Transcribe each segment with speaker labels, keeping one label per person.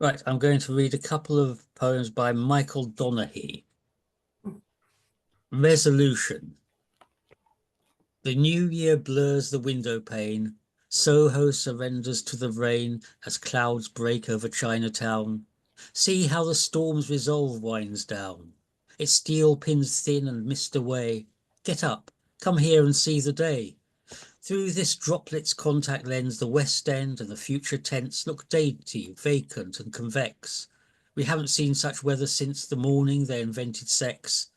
Speaker 1: Right, I'm going to read a couple of poems by Michael Donaghy. Resolution. The new year blurs the window pane. Soho surrenders to the rain as clouds break over Chinatown. See how the storm's resolve winds down. Its steel pins thin and mist away. Get up, come here and see the day. Through this droplet's contact lens, the West End and the future tense look dainty, vacant and convex. We haven't seen such weather since the morning they invented sex.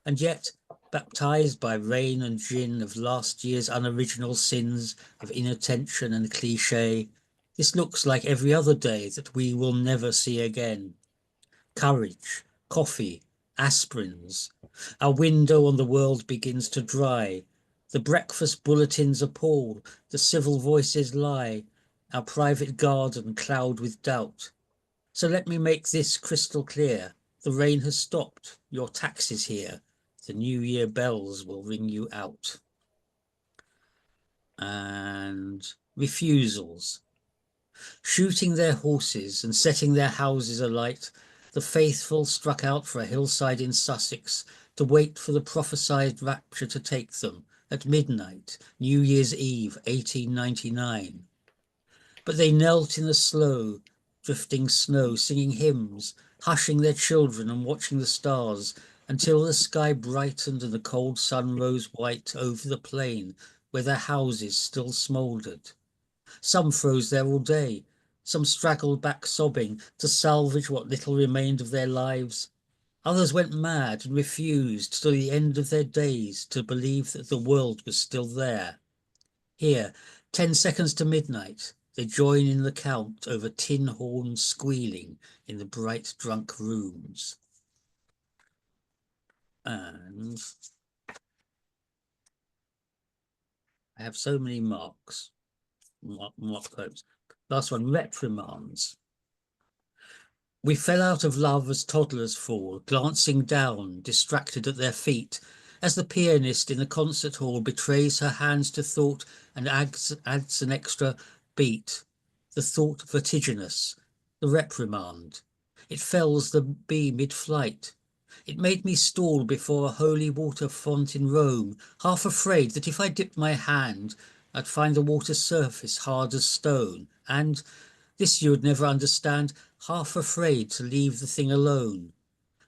Speaker 1: And yet, baptized by rain and gin of last year's unoriginal sins of inattention and cliché, this looks like every other day that we will never see again. Courage, coffee, aspirins. Our window on the world begins to dry. The breakfast bulletins appall, the civil voices lie, our private garden cloud with doubt. So let me make this crystal clear. The rain has stopped, your taxes here. The New Year bells will ring you out. And refusals. Shooting their horses and setting their houses alight, the faithful struck out for a hillside in Sussex to wait for the prophesied rapture to take them at midnight, New Year's Eve, 1899. But they knelt in the slow, drifting snow, singing hymns, hushing their children and watching the stars until the sky brightened and the cold sun rose white over the plain where their houses still smouldered. Some froze there all day, some straggled back sobbing to salvage what little remained of their lives. Others went mad and refused to the end of their days to believe that the world was still there. Here, 10 seconds to midnight, they join in the count over tin horns squealing in the bright drunk rooms. And I have so many marks. Mark quotes. Last one, reprimands. We fell out of love as toddlers fall, glancing down, distracted at their feet, as the pianist in the concert hall betrays her hands to thought and adds an extra beat. The thought vertiginous, the reprimand. It fells the bee mid-flight. It made me stall before a holy water font in Rome, half afraid that if I dipped my hand, I'd find the water's surface hard as stone, and, this you would never understand, half afraid to leave the thing alone.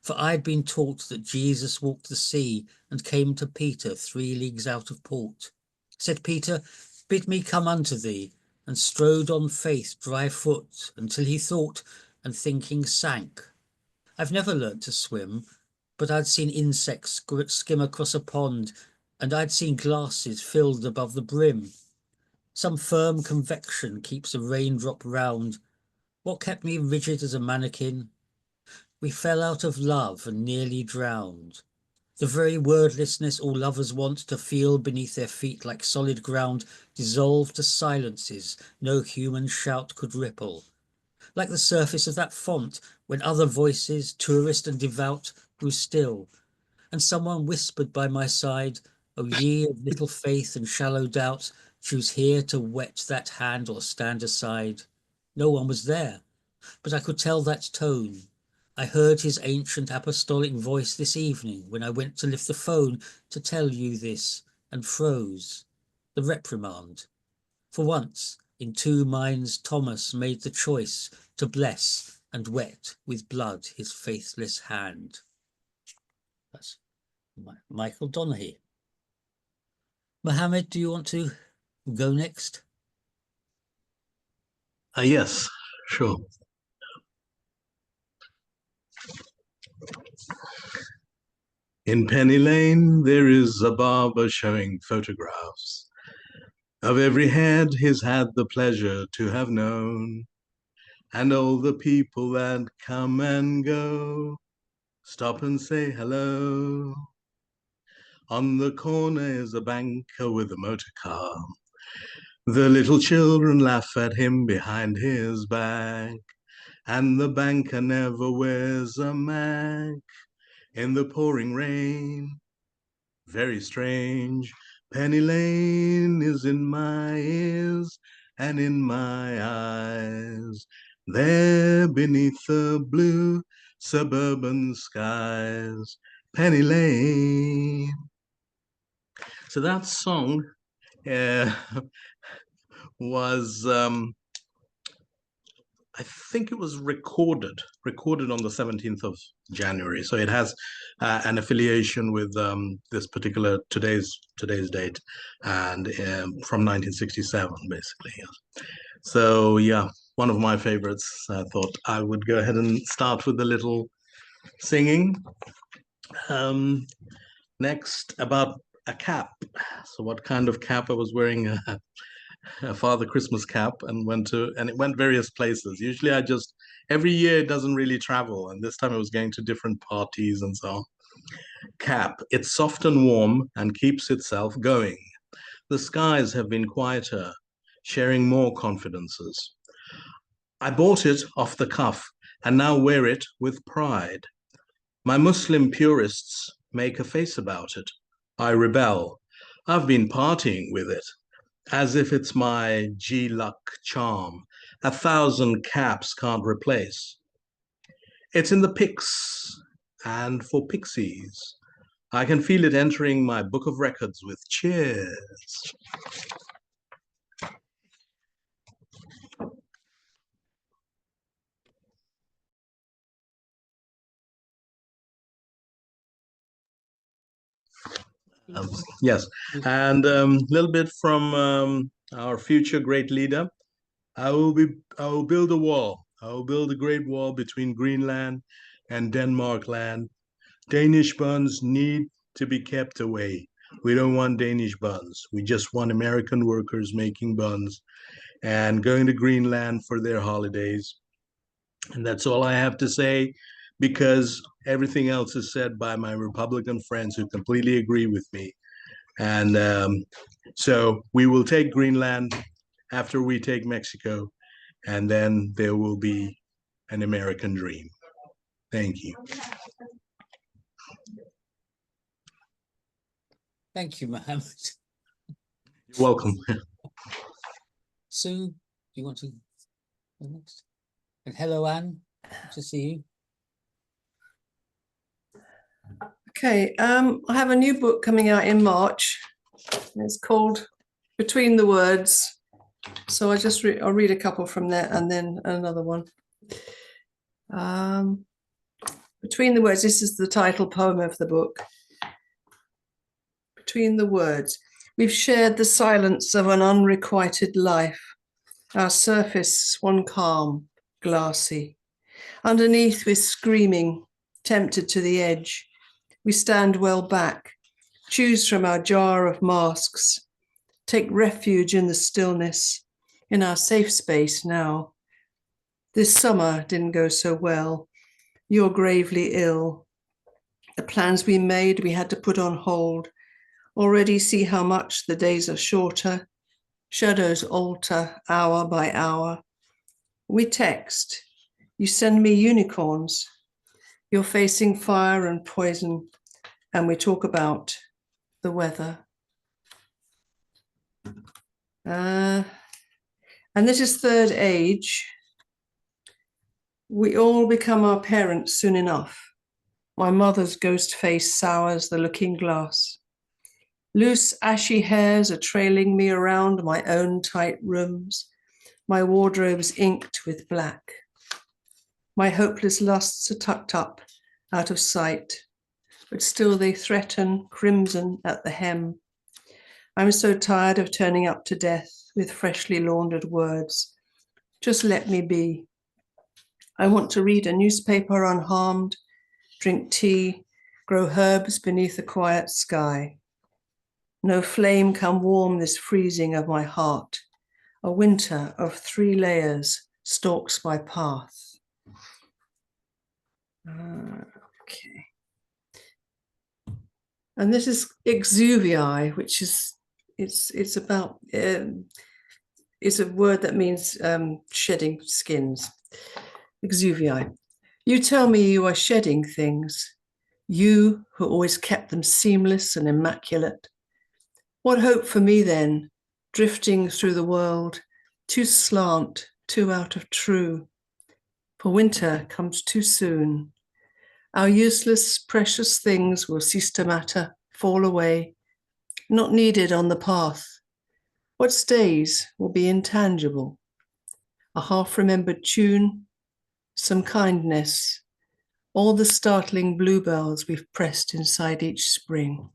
Speaker 1: For I'd been taught that Jesus walked the sea and came to Peter 3 leagues out of port. Said Peter, bid me come unto thee, and strode on faith dry foot until he thought, and thinking sank. I've never learnt to swim, but I'd seen insects skim across a pond, and I'd seen glasses filled above the brim. Some firm convection keeps a raindrop round. What kept me rigid as a mannequin? We fell out of love and nearly drowned. The very wordlessness all lovers want to feel beneath their feet like solid ground dissolved to silences no human shout could ripple. Like the surface of that font when other voices, tourist and devout, grew still, and someone whispered by my side, O ye of little faith and shallow doubt, choose here to wet that hand or stand aside. No one was there, but I could tell that tone. I heard his ancient apostolic voice this evening when I went to lift the phone to tell you this, and froze. The reprimand. For once, in two minds, Thomas made the choice to bless and wet with blood his faithless hand. That's Michael Donaghy. Mohammed, do you want to go next?
Speaker 2: Yes, sure. In Penny Lane, there is a barber showing photographs of every head he's had the pleasure to have known, and all the people that come and go stop and say hello. On the corner is a banker with a motor car. The little children laugh at him behind his back, and the banker never wears a mac in the pouring rain. Very strange. Penny Lane is in my ears and in my eyes. There beneath the blue suburban skies, Penny Lane. So that song uh, was, I think it was recorded on the 17th of January. So it has an affiliation with this particular today's date, and from 1967, basically. Yeah. So yeah, one of my favorites. I thought I would go ahead and start with a little singing. Next, about a cap. So what kind of cap I was wearing? A Father Christmas cap, and it went various places. Usually I just every year it doesn't really travel, and this time it was going to different parties and so on. Cap. It's soft and warm and keeps itself going. The skies have been quieter, sharing more confidences. I bought it off the cuff and now wear it with pride. My Muslim purists make a face about it. I rebel. I've been partying with it as if it's my G-Luck charm, 1,000 caps can't replace. It's in the pics, and for pixies, I can feel it entering my book of records with cheers. Yes, and a little bit from our future great leader. I will build a wall. I will build a great wall between Greenland and Denmark land. Danish buns need to be kept away. We don't want Danish buns. We just want American workers making buns and going to Greenland for their holidays. And that's all I have to say, because everything else is said by my Republican friends who completely agree with me. And so we will take Greenland after we take Mexico, and then there will be an American dream. Thank you.
Speaker 1: Thank you, Mohammed.
Speaker 2: You're welcome.
Speaker 1: Sue, do you want to go next? And hello, Anne. Good to see you.
Speaker 3: Okay, I have a new book coming out in March. It's called Between the Words. So I'll read a couple from there and then another one. Between the Words, this is the title poem of the book. Between the words, we've shared the silence of an unrequited life. Our surface one calm, glassy. Underneath we're screaming, tempted to the edge. We stand well back, choose from our jar of masks, take refuge in the stillness, in our safe space now. This summer didn't go so well. You're gravely ill. The plans we made, we had to put on hold. Already see how much the days are shorter. Shadows alter hour by hour. We text. You send me unicorns. You're facing fire and poison, and we talk about the weather. And this is third age. We all become our parents soon enough. My mother's ghost face sours the looking glass. Loose, ashy hairs are trailing me around my own tight rooms, my wardrobe's inked with black. My hopeless lusts are tucked up, out of sight, but still they threaten crimson at the hem. I'm so tired of turning up to death with freshly laundered words. Just let me be. I want to read a newspaper unharmed, drink tea, grow herbs beneath a quiet sky. No flame can warm this freezing of my heart. A winter of 3 layers stalks my path. Okay. And this is exuvii, which is it's about it's a word that means shedding skins. Exuvii. You tell me you are shedding things. You who always kept them seamless and immaculate. What hope for me then, drifting through the world, too slant, too out of true, for winter comes too soon. Our useless, precious things will cease to matter, fall away, not needed on the path. What stays will be intangible, a half-remembered tune, some kindness, all the startling bluebells we've pressed inside each spring.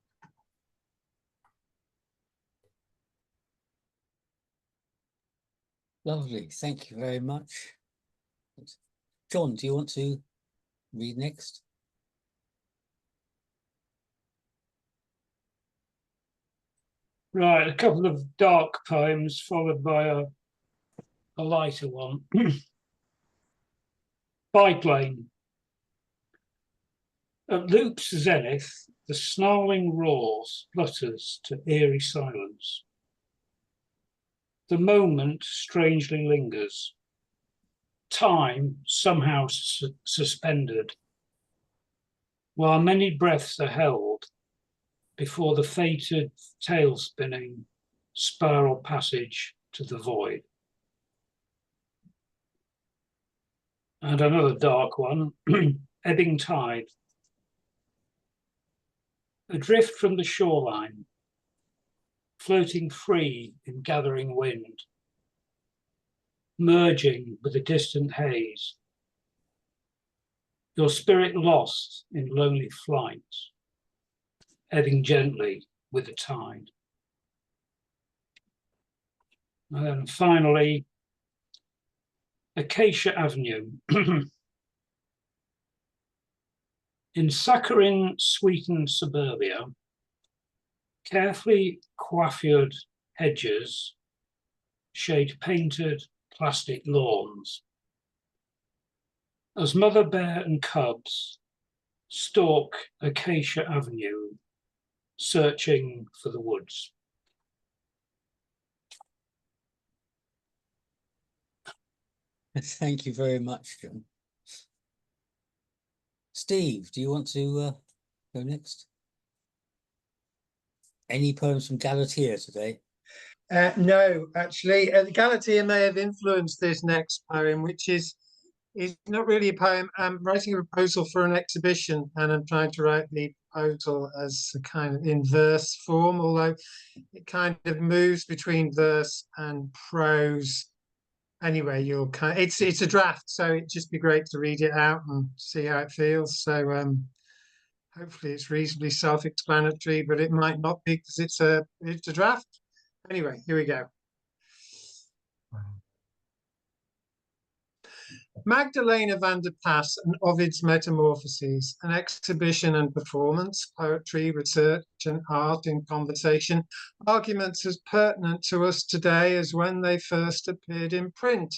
Speaker 1: Lovely, thank you very much. John, do you want to read next?
Speaker 4: Right, a couple of dark poems followed by a lighter one. Bike lane. At Loop's zenith, the snarling roar splutters to eerie silence. The moment strangely lingers. Time somehow suspended, while many breaths are held before the fated tail-spinning spiral passage to the void. And another dark one, Ebbing Tide. Adrift from the shoreline, floating free in gathering wind, merging with the distant haze, your spirit lost in lonely flight, ebbing gently with the tide. And then finally, Acacia Avenue. In saccharine-sweetened suburbia, carefully coiffured hedges shade painted plastic lawns. As mother bear and cubs stalk Acacia Avenue, searching for the woods.
Speaker 1: Thank you very much, John. Steve, do you want to go next? Any poems from Galatea today?
Speaker 5: No, actually, Galatea may have influenced this next poem, which is not really a poem. I'm writing a proposal for an exhibition, and I'm trying to write the proposal as a kind of in verse form, although it kind of moves between verse and prose. Anyway, it's a draft, so it'd just be great to read it out and see how it feels. So hopefully it's reasonably self-explanatory, but it might not be because it's a draft. Anyway, here we go. Magdalena van der Pas and Ovid's Metamorphoses, an exhibition and performance, poetry, research and art in conversation, arguments as pertinent to us today as when they first appeared in print.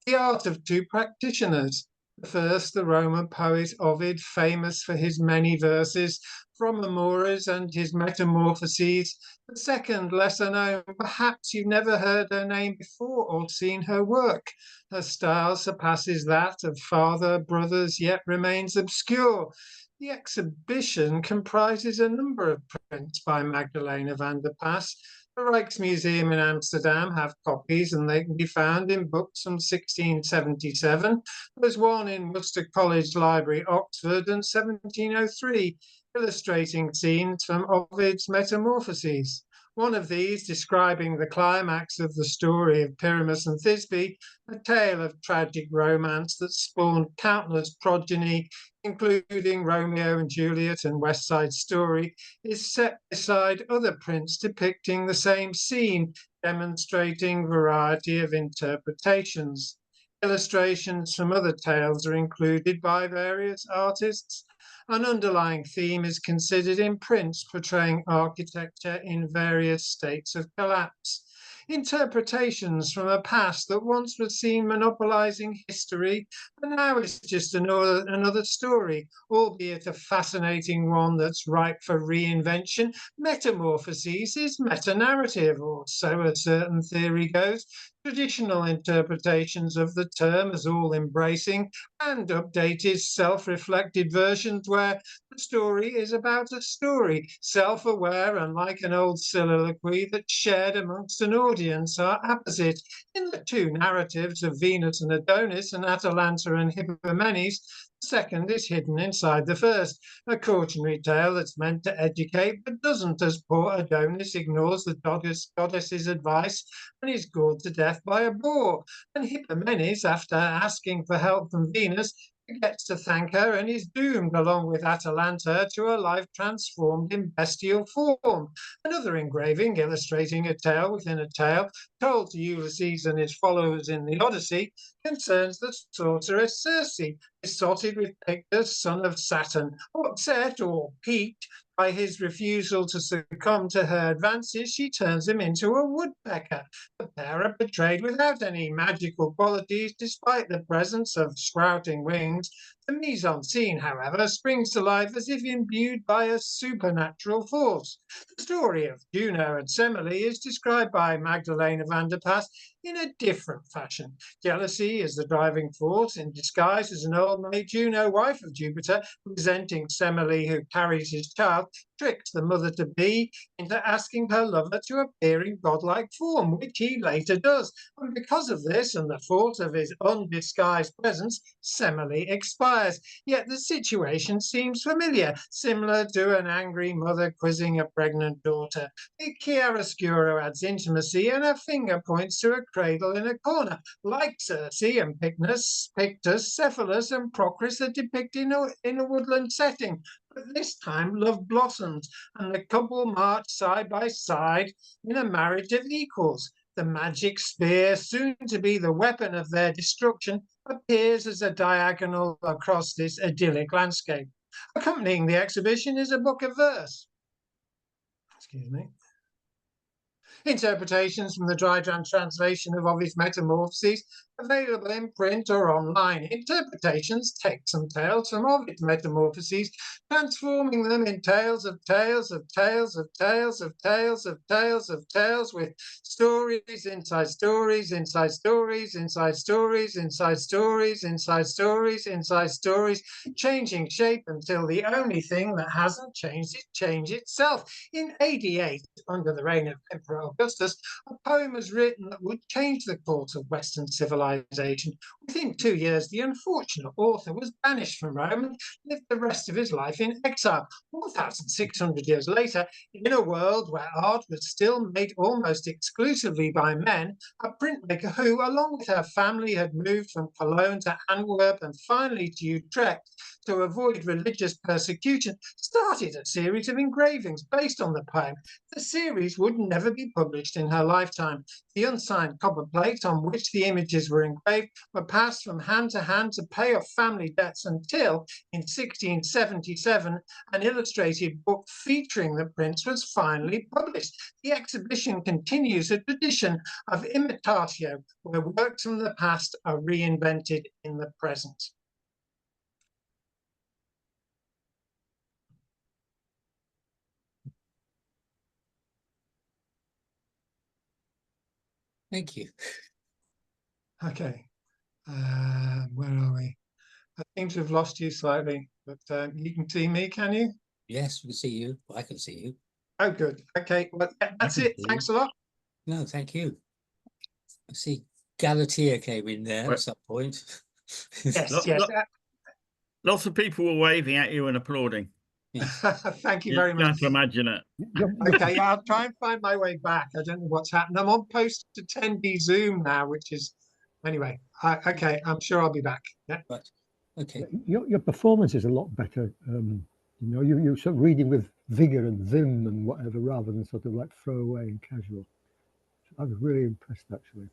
Speaker 5: The art of two practitioners. The first, the Roman poet Ovid, famous for his many verses from Amours and his Metamorphoses. The second, lesser known, perhaps you've never heard her name before or seen her work. Her style surpasses that of father, brothers, yet remains obscure. The exhibition comprises a number of prints by Magdalena van der Pas. The Rijksmuseum in Amsterdam have copies, and they can be found in books from 1677. There's one in Worcester College Library, Oxford, in 1703, illustrating scenes from Ovid's Metamorphoses. One of these, describing the climax of the story of Pyramus and Thisbe, a tale of tragic romance that spawned countless progeny, including Romeo and Juliet and West Side Story, is set beside other prints depicting the same scene, demonstrating variety of interpretations. Illustrations from other tales are included by various artists. An underlying theme is considered in prints portraying architecture in various states of collapse. Interpretations from a past that once was seen monopolizing history, but now is just another story, albeit a fascinating one that's ripe for reinvention. Metamorphoses is meta-narrative, or so a certain theory goes. traditional interpretations of the term as all-embracing, and updated self-reflected versions where the story is about a story, self-aware and like an old soliloquy that's shared amongst an audience, are apposite. In the two narratives of Venus and Adonis and Atalanta and Hippomenes, the second is hidden inside the first, a cautionary tale that's meant to educate but doesn't, as poor Adonis ignores the goddess's advice and is gored to death by a boar. And Hippomenes, after asking for help from Venus, forgets to thank her and is doomed, along with Atalanta, to a life transformed in bestial form. Another engraving illustrating a tale within a tale, told to Ulysses and his followers in the Odyssey, concerns the sorceress Circe, besotted with Pictus, son of Saturn, upset or piqued by his refusal to succumb to her advances, she turns him into a woodpecker. The pair are portrayed without any magical qualities, despite the presence of sprouting wings. The mise-en-scene, however, springs to life as if imbued by a supernatural force. The story of Juno and Semele is described by Magdalena van der Pas in a different fashion. Jealousy is the driving force, in disguise as an old maid. Juno, wife of Jupiter, resenting Semele, who carries his child, tricks the mother-to-be into asking her lover to appear in godlike form, which he later does. And because of this and the force of his undisguised presence, Semele expires. Yet the situation seems familiar, similar to an angry mother quizzing a pregnant daughter. The chiaroscuro adds intimacy, and a finger points to a cradle in a corner. Like Circe and Pictus, Cephalus and Procris are depicted in a woodland setting. But this time love blossoms, and the couple march side by side in a marriage of equals. The magic spear, soon to be the weapon of their destruction, appears as a diagonal across this idyllic landscape. Accompanying the exhibition is a book of verse. Excuse me. Interpretations from the Dryden translation of Ovid's Metamorphoses, available in print or online. Interpretations take some tales from Ovid's Metamorphoses, transforming them in tales of tales of tales of tales of tales of tales of tales, with stories inside stories inside stories inside stories inside stories inside stories inside stories, changing shape until the only thing that hasn't changed is change itself. In AD 8, under the reign of Emperor Augustus, a poem was written that would change the course of Western civilization. Within 2 years, the unfortunate author was banished from Rome and lived the rest of his life in exile. 4,600 years later, in a world where art was still made almost exclusively by men, a printmaker who, along with her family, had moved from Cologne to Antwerp and finally to Utrecht to avoid religious persecution, started a series of engravings based on the poem. The series would never be published in her lifetime. The unsigned copper plates on which the images were engraved were passed from hand to pay off family debts until, in 1677, an illustrated book featuring the prints was finally published. The exhibition continues a tradition of imitatio, where works from the past are reinvented in the present.
Speaker 1: Thank you.
Speaker 5: Okay, where are we? I seem to have lost you slightly, but you can see me, can you?
Speaker 1: Yes, we can see you. I can see you.
Speaker 5: Oh, good. Okay, well, that's
Speaker 1: can
Speaker 5: it.
Speaker 1: see
Speaker 5: Thanks a lot.
Speaker 1: No, thank you. I see Galatea came in there
Speaker 6: Right.
Speaker 1: at some point.
Speaker 5: Yes,
Speaker 6: Lot-
Speaker 5: yes.
Speaker 6: lot- Lots of people were waving at you and applauding.
Speaker 5: Thank you
Speaker 6: You
Speaker 5: very much.
Speaker 6: can't imagine it.
Speaker 5: Okay, I'll try and find my way back. I don't know what's happened. I'm on post-attendee Zoom now, which is, anyway, okay, I'm sure I'll be back. Yeah.
Speaker 1: Right. Okay.
Speaker 7: Your performance is a lot better. You know, you're sort of reading with vigor and vim and whatever, rather than sort of like throwaway and casual. I was really impressed, actually.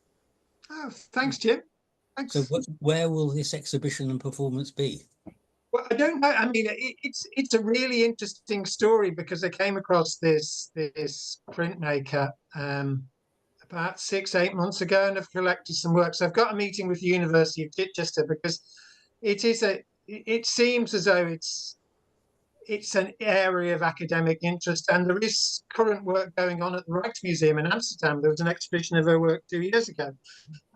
Speaker 5: Oh, thanks, Jim. Thanks.
Speaker 1: So where will this exhibition and performance be?
Speaker 5: Well, I don't know. I mean, it's a really interesting story because I came across this printmaker about 6-8 months ago, and I've collected some work. So I've got a meeting with the University of Chichester because it seems as though it's an area of academic interest, and there is current work going on at the Rijksmuseum in Amsterdam. There was an exhibition of her work 2 years ago,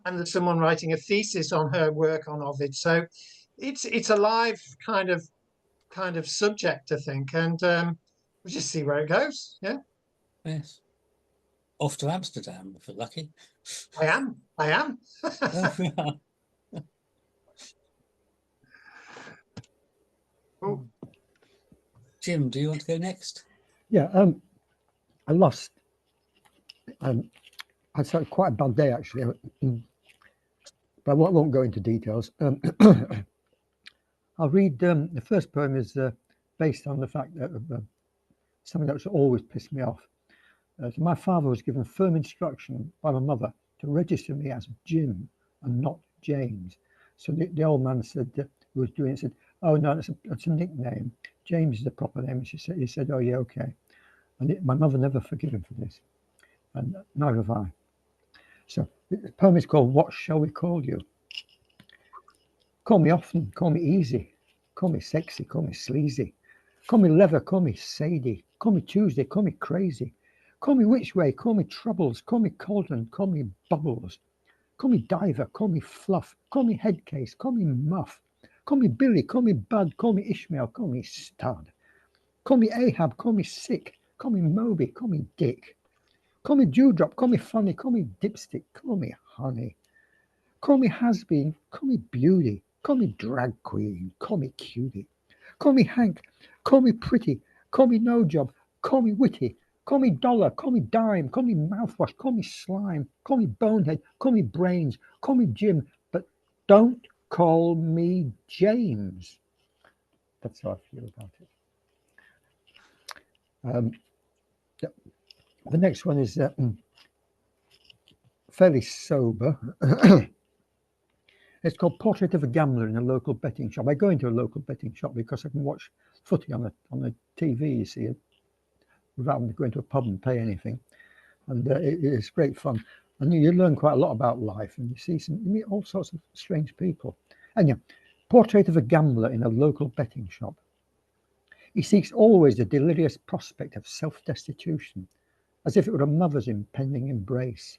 Speaker 5: and there's someone writing a thesis on her work on Ovid. So it's a live kind of subject, I think, and we'll just see where it goes. Yeah,
Speaker 1: Yes. Off to Amsterdam if you're lucky.
Speaker 5: I am. Oh,
Speaker 1: Jim, do you want to go next?
Speaker 7: Yeah, I lost. I had quite a bad day actually, but I won't go into details. I'll read the first poem is based on the fact that something that's always pissed me off. So my father was given firm instruction by my mother to register me as Jim and not James. So the old man said, who was doing it, said, "Oh no, that's a nickname. James is the proper name." And he said, "Oh yeah, okay." And my mother never forgive him for this, and neither have I. So the poem is called "What Shall We Call You?" Call me often, call me easy, call me sexy, call me sleazy, call me leather, call me Sadie, call me Tuesday, call me crazy, call me which way, call me troubles, call me cauldron, call me bubbles, call me diver, call me fluff, call me head case, call me muff, call me Billy, call me Bud, call me Ishmael, call me stud, call me Ahab, call me sick, call me Moby, call me Dick, call me Dewdrop, call me funny, call me dipstick, call me honey, call me has-been, call me beauty, call me drag queen, call me cutie, call me Hank, call me pretty, call me no job, call me witty, call me dollar, call me dime, call me mouthwash, call me slime, call me bonehead, call me brains, call me Jim, but don't call me James. That's how I feel about it. The next one is fairly sober. It's called Portrait of a Gambler in a Local Betting Shop. I go into a local betting shop because I can watch footy on the TV, you see, without having to go into a pub and pay anything. And it's great fun. And you learn quite a lot about life, and you meet all sorts of strange people. And yeah, Portrait of a Gambler in a Local Betting Shop. He seeks always the delirious prospect of self-destitution, as if it were a mother's impending embrace.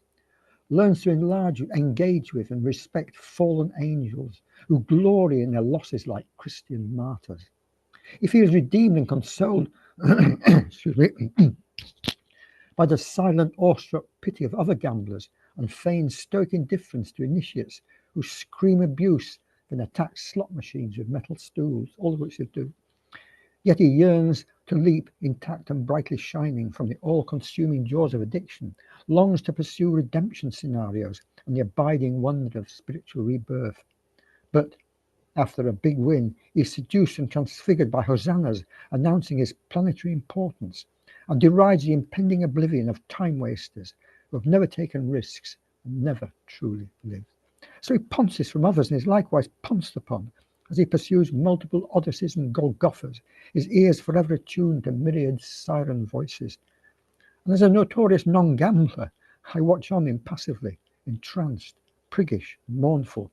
Speaker 7: Learns to enlarge, engage with, and respect fallen angels who glory in their losses like Christian martyrs. He feels redeemed and consoled excuse me, by the silent, awestruck pity of other gamblers and feigned stoic indifference to initiates who scream abuse and attack slot machines with metal stools, all of which they do. Yet he yearns to leap intact and brightly shining from the all-consuming jaws of addiction, longs to pursue redemption scenarios and the abiding wonder of spiritual rebirth. But after a big win, he's seduced and transfigured by hosannas announcing his planetary importance, and derides the impending oblivion of time wasters who have never taken risks and never truly lived. So he pounces from others and is likewise pounced upon as he pursues multiple Odysseys and Golgothas, his ears forever attuned to myriad siren voices. And as a notorious non-gambler, I watch on impassively, entranced, priggish, mournful.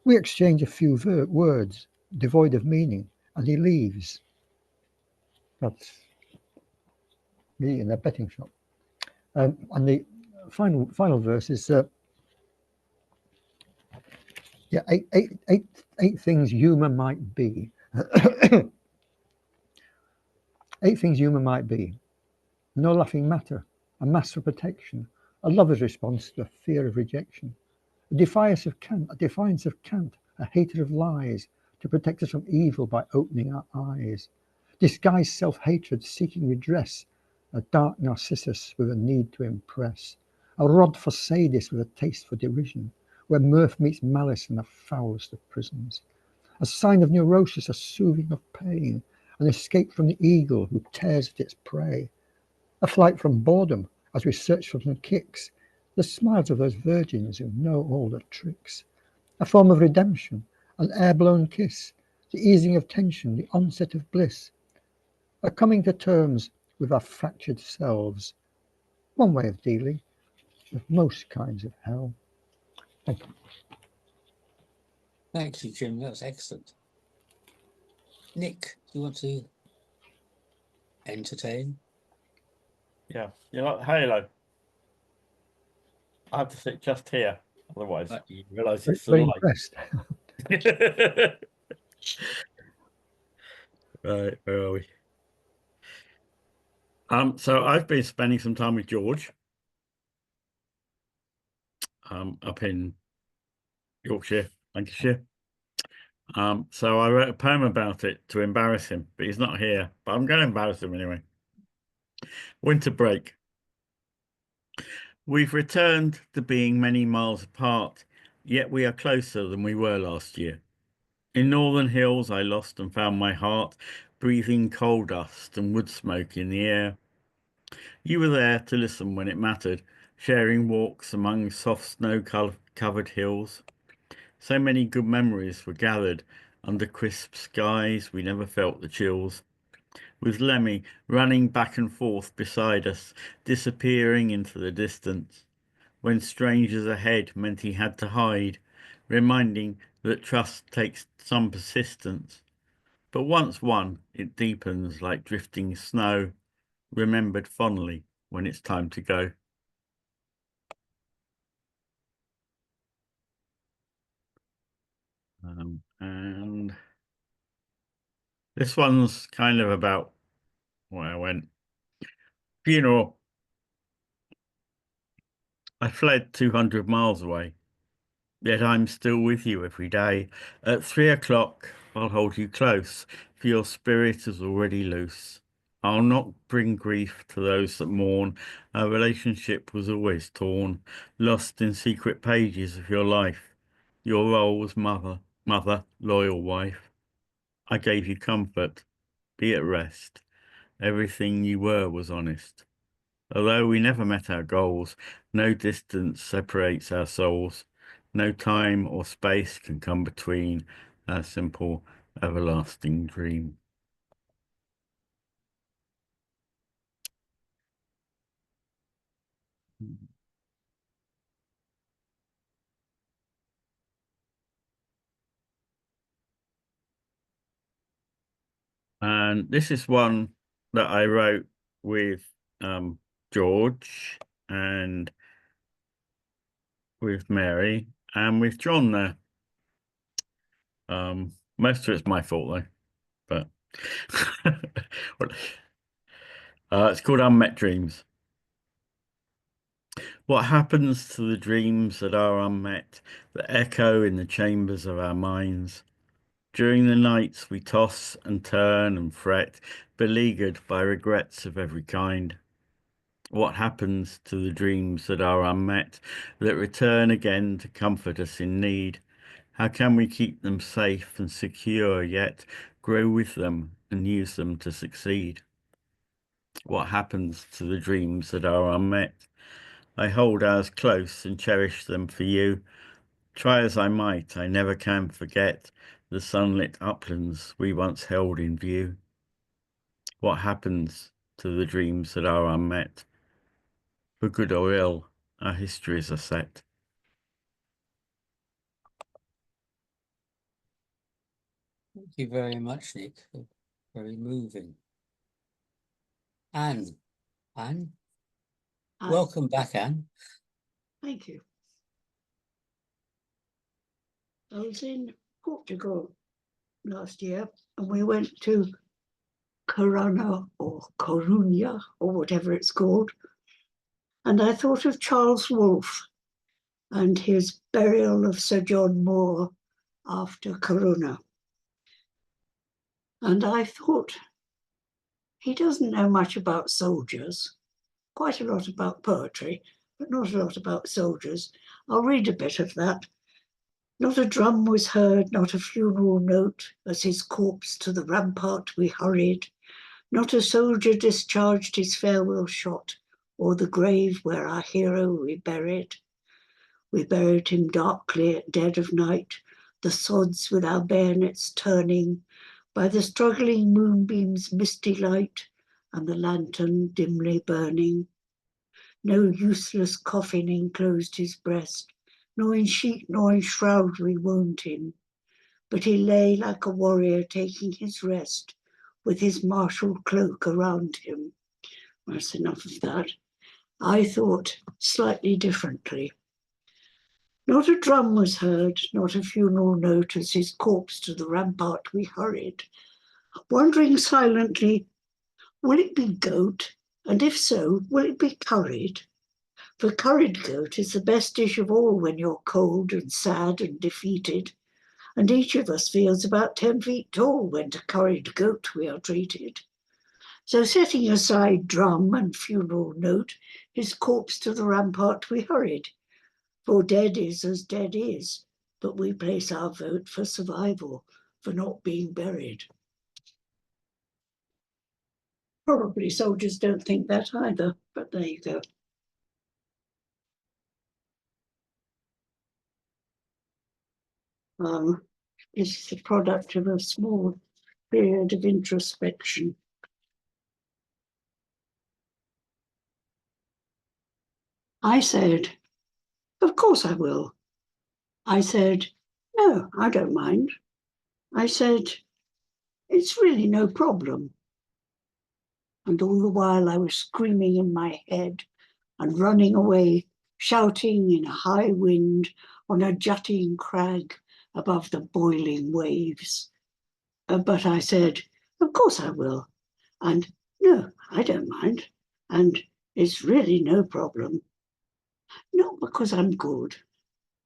Speaker 7: We exchange a few words, devoid of meaning, and he leaves. That's me in a betting shop. And the final verse is eight things humour might be. 8 things humour might be. No laughing matter, a mask for protection, a lover's response to a fear of rejection, a defiance of cant, a hatred of lies to protect us from evil by opening our eyes, disguised self-hatred seeking redress, a dark Narcissus with a need to impress, a rod for sadists with a taste for derision, where mirth meets malice in the foulest of prisons, a sign of neurosis, a soothing of pain, an escape from the eagle who tears at its prey, a flight from boredom as we search for some kicks, the smiles of those virgins who know all the tricks, a form of redemption, an air-blown kiss, the easing of tension, the onset of bliss, a coming to terms with our fractured selves, one way of dealing with most kinds of hell. Thank you.
Speaker 1: Thank you, Jim. That was excellent. Nick, do you want to entertain.
Speaker 6: Yeah, you're like Halo. I have to sit just here, otherwise
Speaker 1: Right.
Speaker 6: you realise
Speaker 7: Very,
Speaker 6: it's the
Speaker 7: very
Speaker 6: light.
Speaker 7: impressed.
Speaker 6: Right, where are we? So I've been spending some time with George, up in Yorkshire, Lancashire. So I wrote a poem about it to embarrass him, but he's not here. But I'm going to embarrass him anyway. Winter break. We've returned to being many miles apart, yet we are closer than we were last year. In northern hills, I lost and found my heart, breathing coal dust and wood smoke in the air. You were there to listen when it mattered, sharing walks among soft snow-covered hills. So many good memories were gathered under crisp skies, we never felt the chills. With Lemmy running back and forth beside us, disappearing into the distance. When strangers ahead meant he had to hide, reminding that trust takes some persistence. But once won, it deepens like drifting snow, remembered fondly when it's time to go. And this one's kind of about where I went. Funeral. I fled 200 miles away, yet I'm still with you every day. At 3 o'clock, I'll hold you close, for your spirit is already loose. I'll not bring grief to those that mourn. Our relationship was always torn, lost in secret pages of your life. Your role was mother, loyal wife. I gave you comfort, be at rest. Everything you were was honest. Although we never met our goals, no distance separates our souls. No time or space can come between our simple, everlasting dream. And this is one that I wrote with George and with Mary and with John there. Most of it's my fault though, but it's called Unmet Dreams. What happens to the dreams that are unmet, that echo in the chambers of our minds? During the nights we toss and turn and fret, beleaguered by regrets of every kind. What happens to the dreams that are unmet, that return again to comfort us in need? How can we keep them safe and secure, yet grow with them and use them to succeed? What happens to the dreams that are unmet? I hold ours close and cherish them for you. Try as I might, I never can forget the sunlit uplands we once held in view. What happens to the dreams that are unmet? For good or ill, our histories are set.
Speaker 1: Thank you very much, Nick. Very moving. Anne.
Speaker 8: Hi.
Speaker 1: Welcome back, Anne.
Speaker 8: Thank you. I was in Portugal last year and we went to Corunna or Coruña or whatever it's called. And I thought of Charles Wolfe and his burial of Sir John Moore after Corunna. And I thought, he doesn't know much about soldiers, quite a lot about poetry, but not a lot about soldiers. I'll read a bit of that. Not a drum was heard, not a funeral note, as his corpse to the rampart we hurried. Not a soldier discharged his farewell shot, or the grave where our hero we buried. We buried him darkly at dead of night, the sods with our bayonets turning, by the struggling moonbeam's misty light, and the lantern dimly burning. No useless coffin enclosed his breast, nor in sheet nor in shroud we wound him, but he lay like a warrior taking his rest, with his martial cloak around him. That's enough of that. I thought slightly differently. Not a drum was heard, not a funeral note as his corpse to the rampart we hurried, wondering silently, will it be goat? And if so, will it be curried? For curried goat is the best dish of all when you're cold and sad and defeated, and each of us feels about 10 feet tall when to curried goat we are treated. So setting aside drum and funeral note, his corpse to the rampart we hurried. For dead is as dead is, but we place our vote for survival, for not being buried. Probably soldiers don't think that either, but there you go. It's the product of a small period of introspection. I said, of course I will. I said, no, I don't mind. I said, it's really no problem. And all the while I was screaming in my head and running away, shouting in a high wind on a jutting crag above the boiling waves. But I said, of course I will. And no, I don't mind. And it's really no problem. Not because I'm good,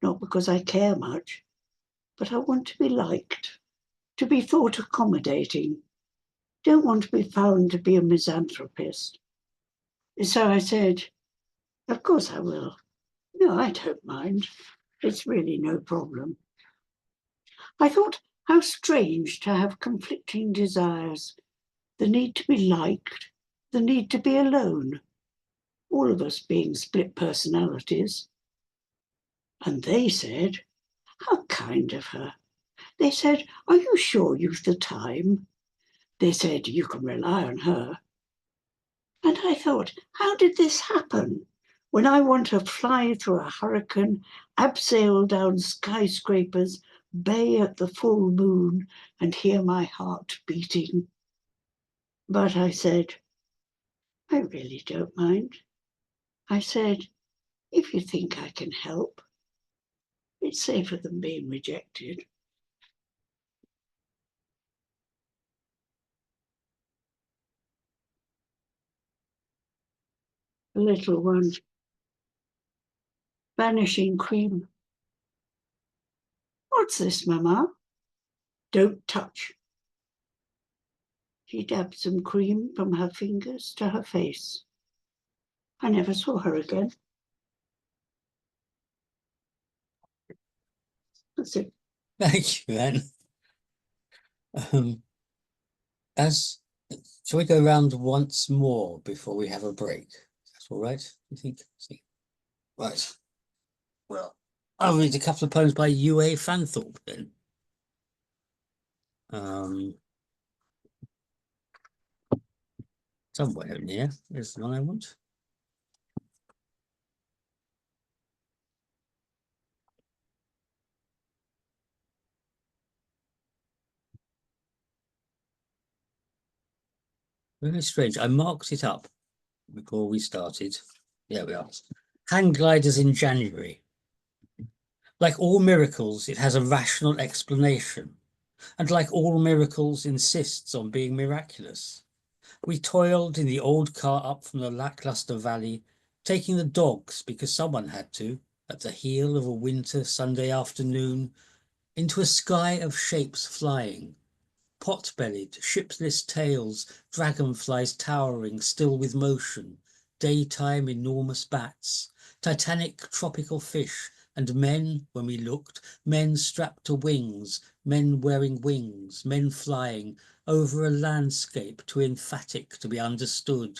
Speaker 8: not because I care much, but I want to be liked, to be thought accommodating. Don't want to be found to be a misanthropist. So I said, of course I will. No, I don't mind. It's really no problem. I thought how strange to have conflicting desires, the need to be liked, the need to be alone, all of us being split personalities. And they said, how kind of her. They said, are you sure you've the time? They said, you can rely on her. And I thought, how did this happen? When I want to fly through a hurricane, abseil down skyscrapers, bay at the full moon, and hear my heart beating. But I said, I really don't mind. I said, if you think I can help, it's safer than being rejected. The little one, vanishing cream. What's this, Mama? Don't touch. She dabbed some cream from her fingers to her face. I never saw her again. That's it.
Speaker 1: Thank you, Anne. Shall we go round once more before we have a break? That's all right, you think? See. Right. Well, I'll read a couple of poems by U.A. Fanthorpe then. Somewhere in here is the one I want. Very strange. I marked it up before we started. There we are. Hang gliders in January. Like all miracles, it has a rational explanation, and like all miracles, insists on being miraculous. We toiled in the old car up from the lackluster valley, taking the dogs because someone had to, at the heel of a winter Sunday afternoon, into a sky of shapes flying. Pot-bellied, shipless tails, dragonflies towering, still with motion, daytime enormous bats, titanic tropical fish, and men, when we looked, men strapped to wings, men wearing wings, men flying over a landscape too emphatic to be understood.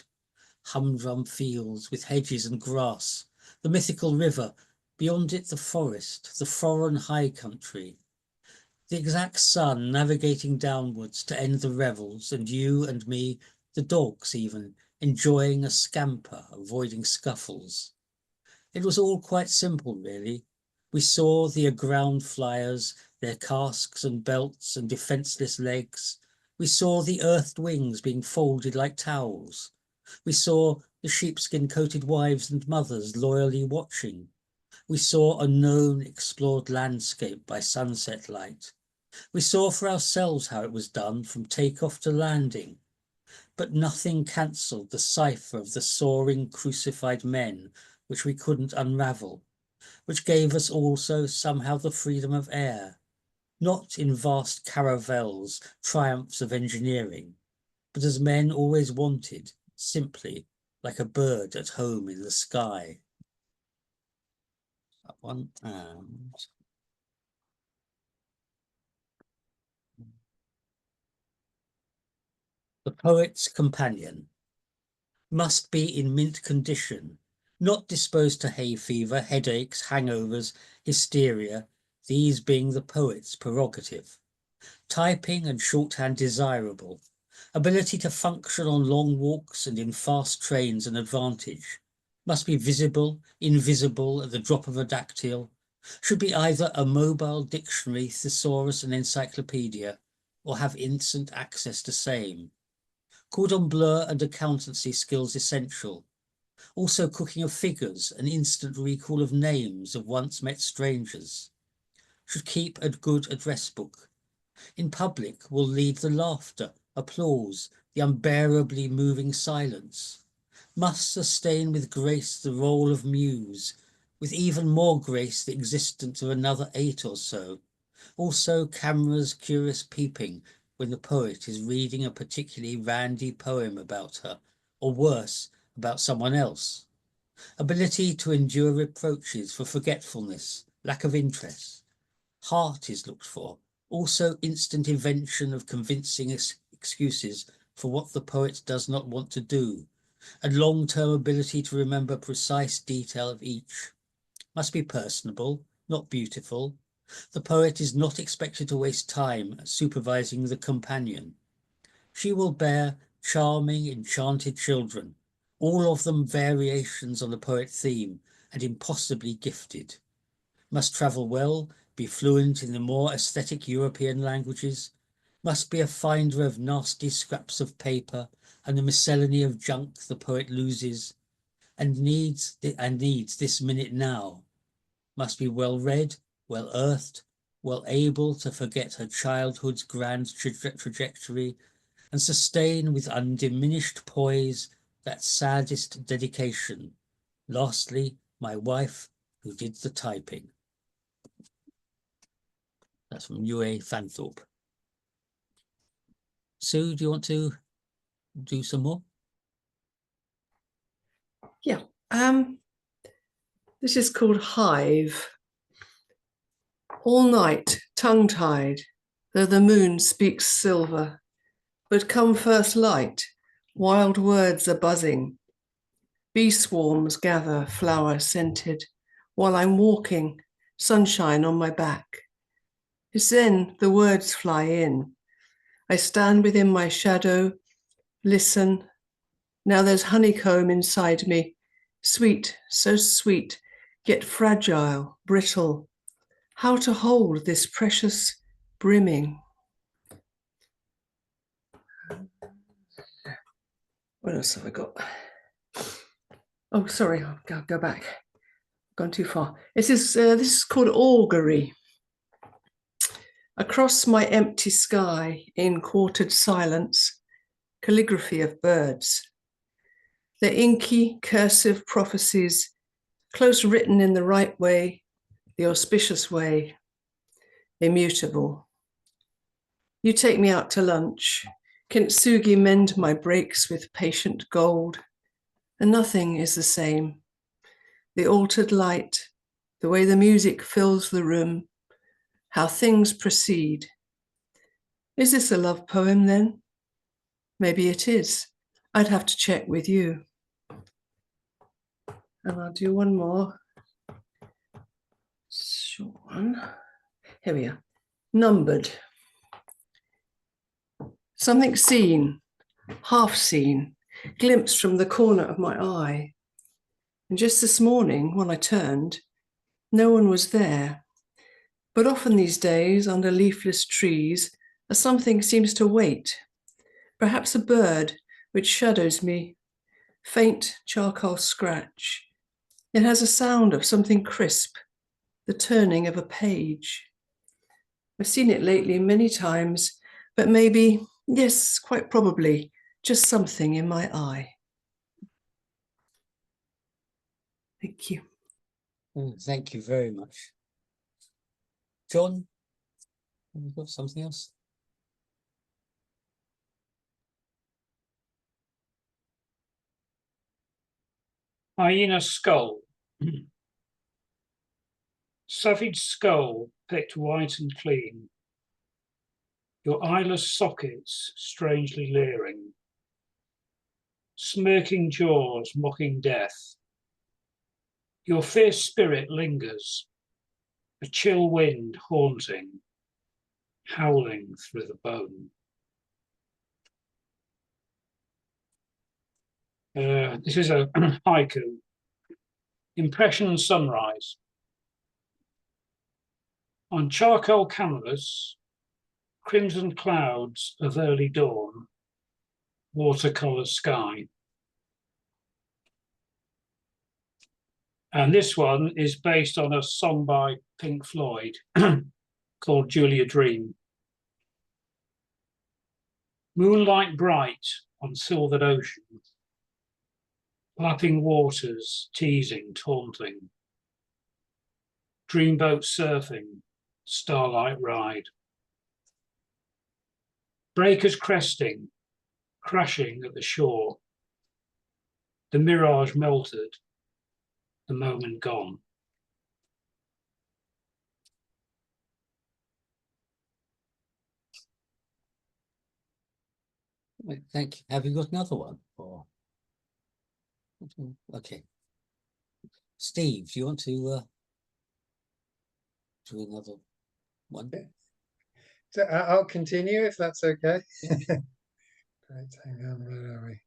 Speaker 1: Humdrum fields with hedges and grass, the mythical river, beyond it the forest, the foreign high country. The exact sun navigating downwards to end the revels, and you and me, the dogs even, enjoying a scamper, avoiding scuffles. It was all quite simple, really. We saw the aground flyers, their casques and belts and defenceless legs, We saw the earthed wings being folded like towels. We saw the sheepskin-coated wives and mothers loyally watching. We saw a known, explored landscape by sunset light. We saw for ourselves how it was done from takeoff to landing. But nothing cancelled the cipher of the soaring crucified men which we couldn't unravel, which gave us also somehow the freedom of air, not in vast caravels, triumphs of engineering, but as men always wanted, simply like a bird at home in the sky. That one, and The Poet's Companion. Must be in mint condition, not disposed to hay fever, headaches, hangovers, hysteria, these being the poet's prerogative. Typing and shorthand desirable. Ability to function on long walks and in fast trains an advantage. Must be visible, invisible at the drop of a dactyl. Should be either a mobile dictionary, thesaurus and encyclopedia, or have instant access to same. Cordon bleu and accountancy skills essential. Also cooking of figures and instant recall of names of once met strangers. Should keep a good address book. In public will lead the laughter, applause, the unbearably moving silence. Must sustain with grace the role of muse, with even more grace the existence of another 8 or so. Also camera's curious peeping when the poet is reading a particularly randy poem about her, or worse, about someone else. Ability to endure reproaches for forgetfulness, lack of interest. Heart is looked for, also instant invention of convincing excuses for what the poet does not want to do, and long-term ability to remember precise detail of each. Must be personable, not beautiful. The poet is not expected to waste time supervising the companion. She will bear charming, enchanted children, all of them variations on the poet theme and impossibly gifted. Must travel well, be fluent in the more aesthetic European languages, must be a finder of nasty scraps of paper and the miscellany of junk the poet loses, and needs this minute now. Must be well read, well earthed, well able to forget her childhood's grand trajectory, and sustain with undiminished poise that saddest dedication. Lastly, my wife, who did the typing. That's from UA Fanthorpe. Sue, do you want to do some more?
Speaker 3: Yeah. This is called Hive. All night, tongue-tied, though the moon speaks silver, but come first light, wild words are buzzing. Bee swarms gather, flower-scented, while I'm walking, sunshine on my back. It's then the words fly in. I stand within my shadow, listen. Now there's honeycomb inside me, sweet, so sweet, yet fragile, brittle. How to hold this precious brimming? What else have I got? Oh, sorry, I'll go back. Gone too far. This is called augury. Across my empty sky, in quartered silence, calligraphy of birds. Their inky, cursive prophecies, close written in the right way, the auspicious way, immutable. You take me out to lunch. Kintsugi mend my breaks with patient gold, and nothing is the same. The altered light, the way the music fills the room, how things proceed. Is this a love poem then? Maybe it is. I'd have to check with you. And I'll do one more. Short one. Here we are. Numbered. Something seen, half seen, glimpsed from the corner of my eye. And just this morning, when I turned, no one was there. But often these days, under leafless trees, A something seems to wait, perhaps a bird which shadows me, faint charcoal scratch. It has a sound of something crisp, the turning of a page. I've seen it lately many times, but maybe, yes, quite probably, just something in my eye. Thank you.
Speaker 1: Thank you very much. John, have you got something else?
Speaker 4: Hyena skull. Savage skull picked white and clean. Your eyeless sockets strangely leering. Smirking jaws mocking death. Your fierce spirit lingers. A chill wind haunting. Howling through the bone. This is a haiku. Impression sunrise. On charcoal canvas, crimson clouds of early dawn, watercolour sky. And this one is based on a song by Pink Floyd called Julia Dream. Moonlight bright on silvered ocean, lapping waters, teasing, taunting. Dreamboat surfing, starlight ride. Breakers cresting, crashing at the shore. The mirage melted, the moment gone.
Speaker 1: Thank you. Have you got another one? Or okay. Steve, do you want to do another one?
Speaker 5: So I'll continue if that's okay. Great, hang on, where are we?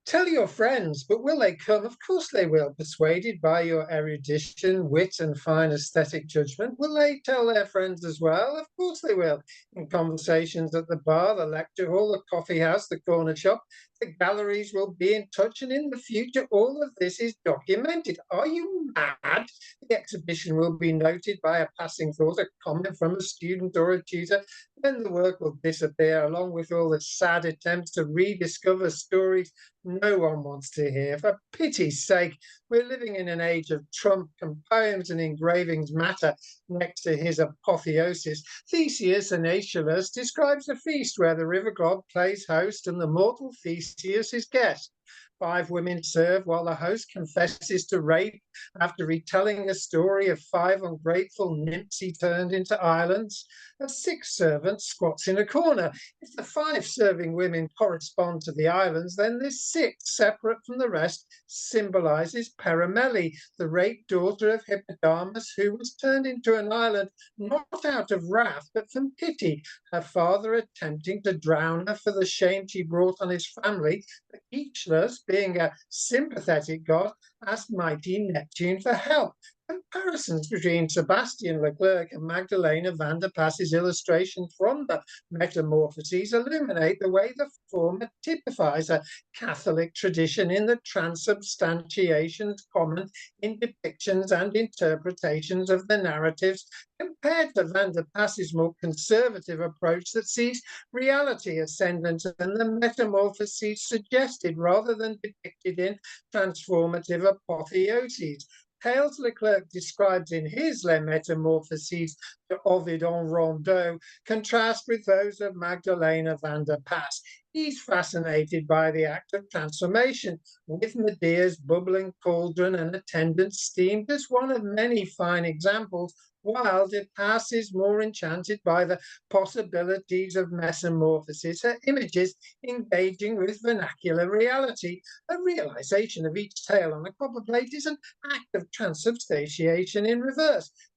Speaker 5: Tell your friends, but will they come? Of course they will. Persuaded by your erudition, wit, and fine aesthetic judgment, will they tell their friends as well? Of course they will. In conversations at the bar, the lecture hall, the coffee house, the corner shop, the galleries will be in touch, and in the future, all of this is documented. Are you mad? The exhibition will be noted by a passing thought, a comment from a student or a tutor. Then the work will disappear, along with all the sad attempts to rediscover stories no one wants to hear. For pity's sake, we're living in an age of Trump, and poems and engravings matter next to his apotheosis. Theseus and Aeschylus describes a feast where the river god plays host and the mortal Theseus is guest. 5 women serve while the host confesses to rape after retelling a story of 5 ungrateful nymphs he turned into islands. A 6th servant squats in a corner. If the 5 serving women correspond to the islands, then this 6th, separate from the rest, symbolizes Perimele, the raped daughter of Hippodamus, who was turned into an island not out of wrath, but from pity, her father attempting to drown her for the shame she brought on his family. But Aeschylus, being a sympathetic god, asked mighty Neptune for help. Comparisons between Sebastian Leclerc and Magdalena van der Pass's illustrations from the Metamorphoses illuminate the way the former typifies a Catholic tradition in the transubstantiations common in depictions and interpretations of the narratives, compared to van der Pass's more conservative approach that sees reality ascendant and the metamorphoses suggested rather than depicted in transformative apotheoses. Tales Leclerc describes in his Les Métamorphoses de Ovid en Rondeau contrast with those of Magdalena van der Pass. He's fascinated by the act of transformation, with Medea's bubbling cauldron and attendant steamed as one of many fine examples, while de Pass is more enchanted by the possibilities of metamorphosis, her images engaging with vernacular reality. A realization of each tale on a copper plate is an act of transubstantiation in reverse.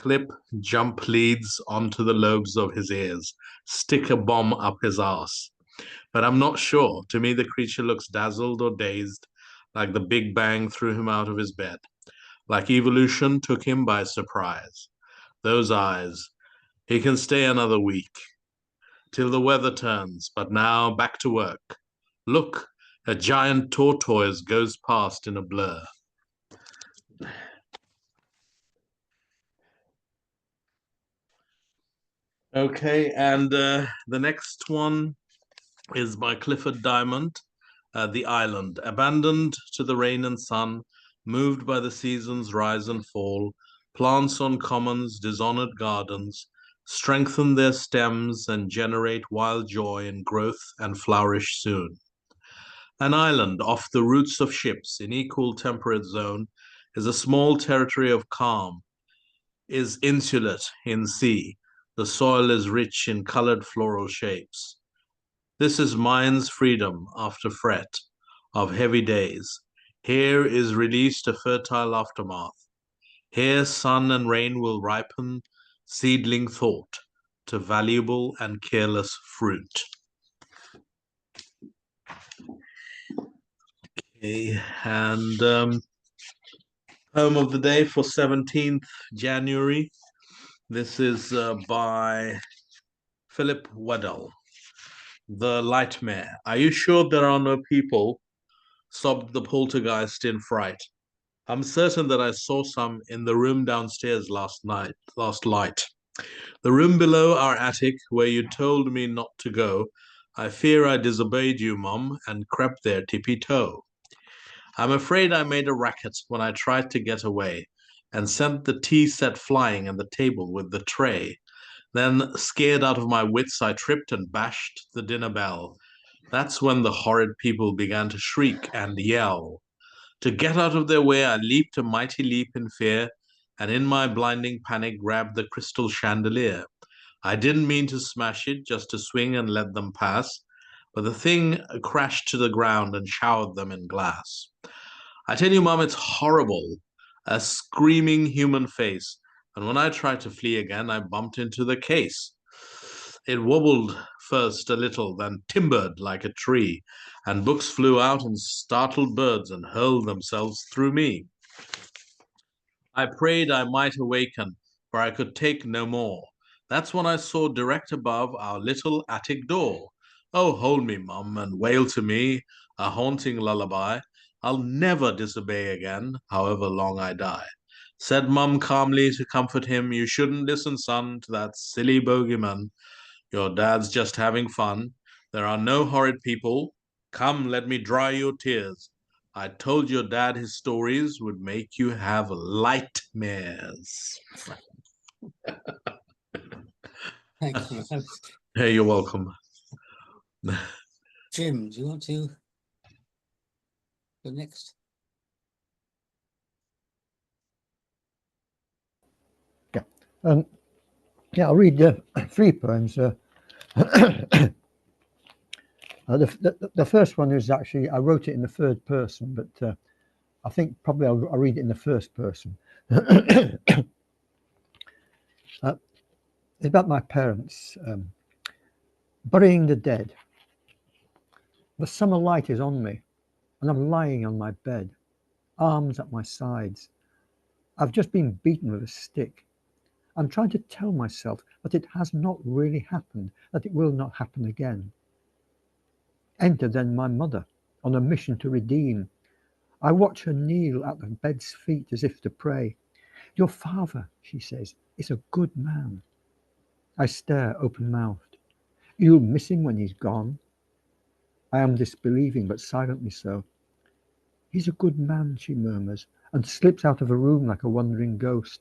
Speaker 2: clip jump leads onto the lobes of his ears, stick a bomb up his arse. But I'm not sure. To me, the creature looks dazzled or dazed, like the Big Bang threw him out of his bed, like evolution took him by surprise. Those eyes. He can stay another week, till the weather turns, but now back to work. Look, a giant tortoise goes past in a blur. Okay, and the next one is by Clifford Diamond, The Island. Abandoned to the rain and sun, moved by the seasons rise and fall, plants on commons, dishonored gardens, strengthen their stems and generate wild joy in growth and flourish soon. An island off the routes of ships in equal temperate zone is a small territory of calm, is insulate in sea. The soil is rich in colored floral shapes. This is mind's freedom after fret of heavy days. Here is released a fertile aftermath. Here sun and rain will ripen seedling thought to valuable and careless fruit. Okay, and poem of the day for 17th January. This is by Philip Weddell. The Lightmare. Are you sure there are no people? Sobbed the poltergeist in fright. I'm certain that I saw some in the room downstairs last light. The room below our attic where you told me not to go. I fear I disobeyed you, Mum, and crept there tippy-toe. I'm afraid I made a racket when I tried to get away and sent the tea set flying and the table with the tray. Then, scared out of my wits, I tripped and bashed the dinner bell. That's when the horrid people began to shriek and yell. To get out of their way, I leaped a mighty leap in fear, and in my blinding panic grabbed the crystal chandelier. I didn't mean to smash it, just to swing and let them pass, but the thing crashed to the ground and showered them in glass. I tell you, Mum, it's horrible. A screaming human face. And when I tried to flee again, I bumped into the case. It wobbled first a little, then timbered like a tree, and books flew out and startled birds and hurled themselves through me. I prayed I might awaken, for I could take no more. That's when I saw direct above our little attic door. Oh, hold me, Mum, and wail to me a haunting lullaby. I'll never disobey again, however long I die. Said Mum calmly to comfort him, you shouldn't listen, son, to that silly bogeyman. Your dad's just having fun. There are no horrid people. Come, let me dry your tears. I told your dad his stories would make you have nightmares.
Speaker 1: Thank you.
Speaker 2: Hey, you're welcome.
Speaker 1: Jim, do you want to go next?
Speaker 7: Yeah, I'll read 3 poems. The first one is actually, I wrote it in the 3rd person, but I think probably I'll read it in the 1st person. It's about my parents. Burying the dead. The summer light is on me, and I'm lying on my bed, arms at my sides. I've just been beaten with a stick. I'm trying to tell myself that it has not really happened, that it will not happen again. Enter then my mother, on a mission to redeem. I watch her kneel at the bed's feet as if to pray. Your father, she says, is a good man. I stare open-mouthed. You'll miss him when he's gone. I am disbelieving, but silently so. He's a good man, she murmurs, and slips out of the room like a wandering ghost.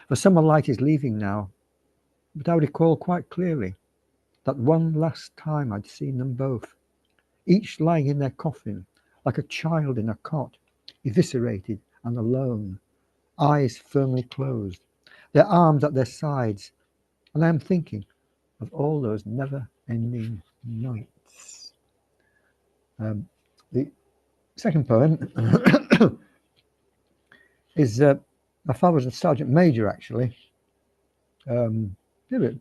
Speaker 7: The summer light is leaving now, but I recall quite clearly that one last time I'd seen them both, each lying in their coffin, like a child in a cot, eviscerated and alone, eyes firmly closed, their arms at their sides, and I am thinking of all those never-ending nights. The second poem is My father was a sergeant major, actually. A bit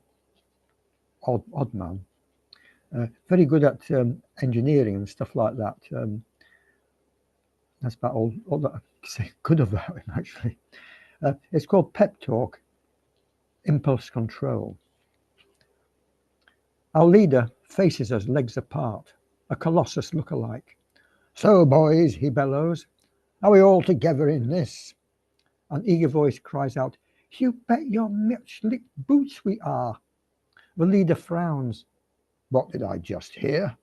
Speaker 7: odd man. Very good at engineering and stuff like that. That's about all that I can say good about him, actually. It's called Pep Talk, Impulse Control. Our leader faces us legs apart, a Colossus look-alike. So, boys, he bellows, are we all together in this? An eager voice cries out, you bet your mitch-licked boots we are. The leader frowns. What did I just hear?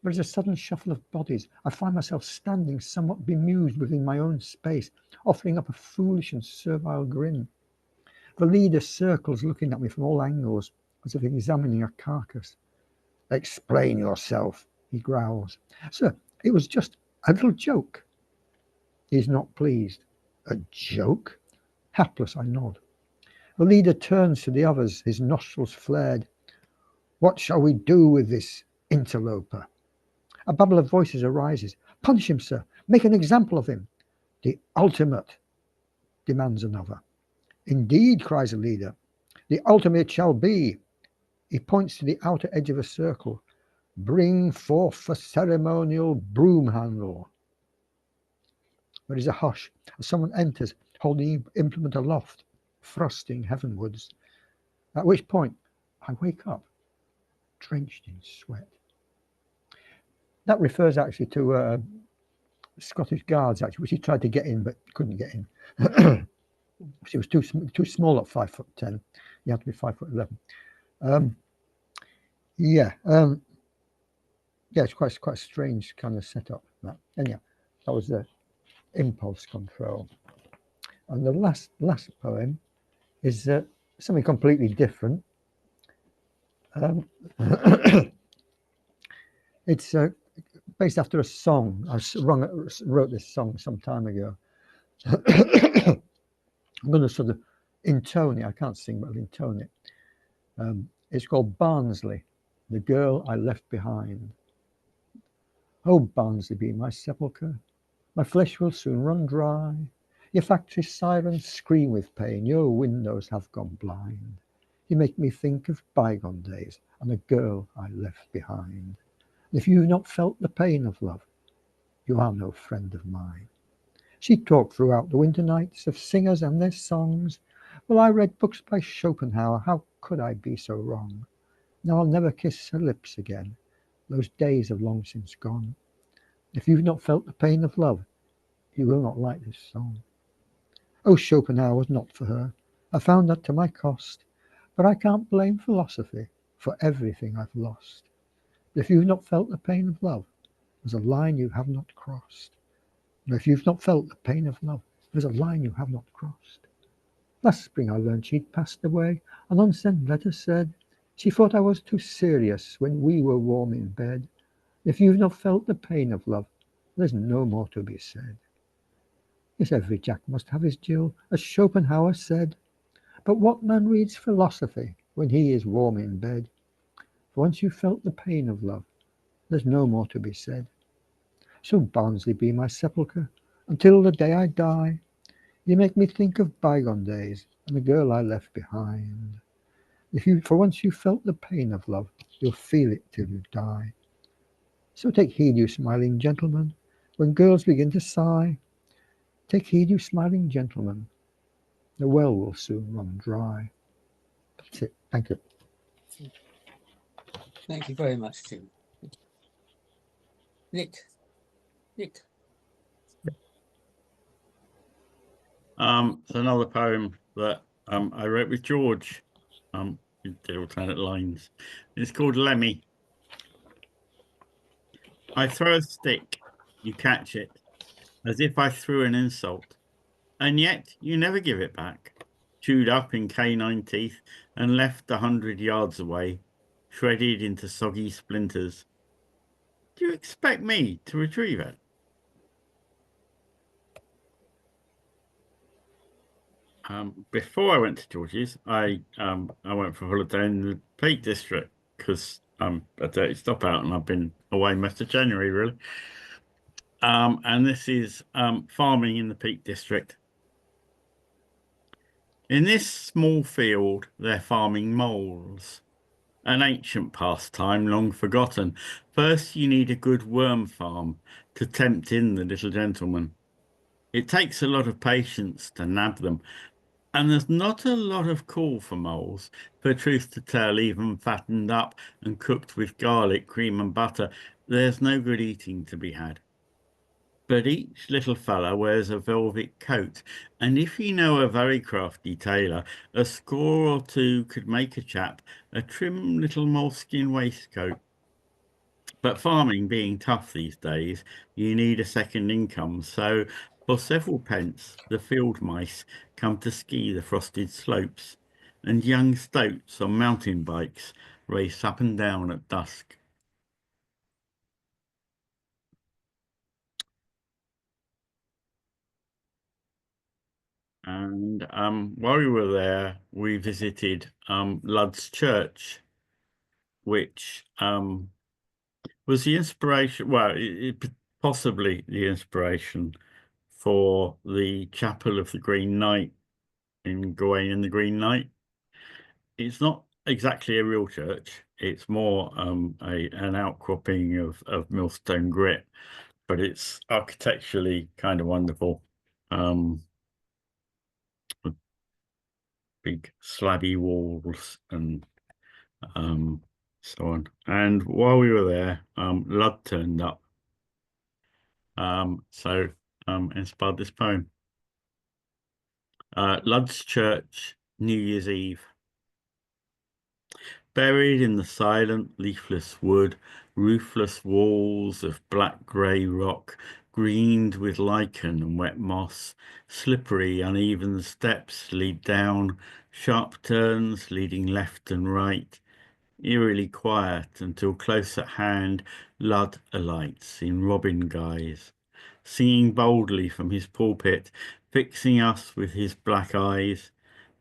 Speaker 7: There is a sudden shuffle of bodies. I find myself standing somewhat bemused within my own space, offering up a foolish and servile grin. The leader circles, looking at me from all angles, as if examining a carcass. Explain yourself, he growls. Sir, it was just a little joke. He's not pleased. A joke? Hapless, I nod. The leader turns to the others, his nostrils flared. What shall we do with this interloper? A babble of voices arises. Punish him, sir. Make an example of him. The ultimate, demands another. Indeed, cries the leader. The ultimate shall be. He points to the outer edge of a circle. Bring forth the ceremonial broom handle. There is a hush as someone enters, holding the implement aloft, thrusting heavenwards. At which point, I wake up, drenched in sweat. That refers actually to Scottish Guards, actually, which he tried to get in but couldn't get in. He was too small at 5'10". He had to be 5'11". Yeah, it's quite a strange kind of setup. That. Anyhow, that was the impulse control. And the last poem is something completely different. It's based after a song. I wrote this song some time ago. I'm going to sort of intone it. I can't sing, but I'll intone it. It's called Barnsley, the girl I left behind. Oh, Barnsley, be my sepulchre. My flesh will soon run dry. Your factory sirens scream with pain. Your windows have gone blind. You make me think of bygone days and the girl I left behind. If you've not felt the pain of love, you are no friend of mine. She talked throughout the winter nights of singers and their songs. Well, I read books by Schopenhauer. How could I be so wrong? Now I'll never kiss her lips again. Those days have long since gone. If you've not felt the pain of love, you will not like this song. Oh, Schopenhauer was not for her. I found that to my cost. But I can't blame philosophy for everything I've lost. If you've not felt the pain of love, there's a line you have not crossed. If you've not felt the pain of love, there's a line you have not crossed. Last spring I learned she'd passed away. An unsent letter said she thought I was too serious when we were warm in bed. If you've not felt the pain of love, there's no more to be said. Yes, every Jack must have his Jill, as Schopenhauer said. But what man reads philosophy when he is warm in bed? For once you've felt the pain of love, there's no more to be said. So Barnsley be my sepulchre, until the day I die. You make me think of bygone days and the girl I left behind. For once you've felt the pain of love, you'll feel it till you die. So take heed, you smiling gentlemen, when girls begin to sigh. Take heed, you smiling gentlemen, the well will soon run dry. That's it. Thank you.
Speaker 1: Thank you very much, Tim. Nick.
Speaker 6: It's another poem that I wrote with George. We did alternate lines. It's called Lemmy. I throw a stick, you catch it, as if I threw an insult, and yet you never give it back, chewed up in canine teeth and left 100 yards away, shredded into soggy splinters. Do you expect me to retrieve it? Before I went to George's, I went for holiday in the Peak District because I'm a dirty stop out and I've been away most of January, really. And this is farming in the Peak District. In this small field, they're farming moles, an ancient pastime long forgotten. First, you need a good worm farm to tempt in the little gentleman. It takes a lot of patience to nab them, and there's not a lot of call for moles. For truth to tell, even fattened up and cooked with garlic, cream and butter, there's no good eating to be had. But each little fellow wears a velvet coat, and if you know a very crafty tailor, a score or two could make a chap a trim little moleskin waistcoat. But farming being tough these days, you need a second income, so for several pence, the field mice come to ski the frosted slopes, and young stoats on mountain bikes race up and down at dusk. And while we were there, we visited Lud's Church, which was the inspiration, well, possibly the inspiration for the Chapel of the Green Knight in Gawain and the Green Knight. It's not exactly a real church. It's more an outcropping of millstone grit, but it's architecturally kind of wonderful. Big slabby walls and so on. And while we were there, Lud turned up. So inspired this poem. Lud's Church, New Year's Eve. Buried in the silent, leafless wood, roofless walls of black grey rock, greened with lichen and wet moss, slippery, uneven steps lead down, sharp turns leading left and right, eerily quiet until close at hand Lud alights in robin guise, singing boldly from his pulpit, fixing us with his black eyes.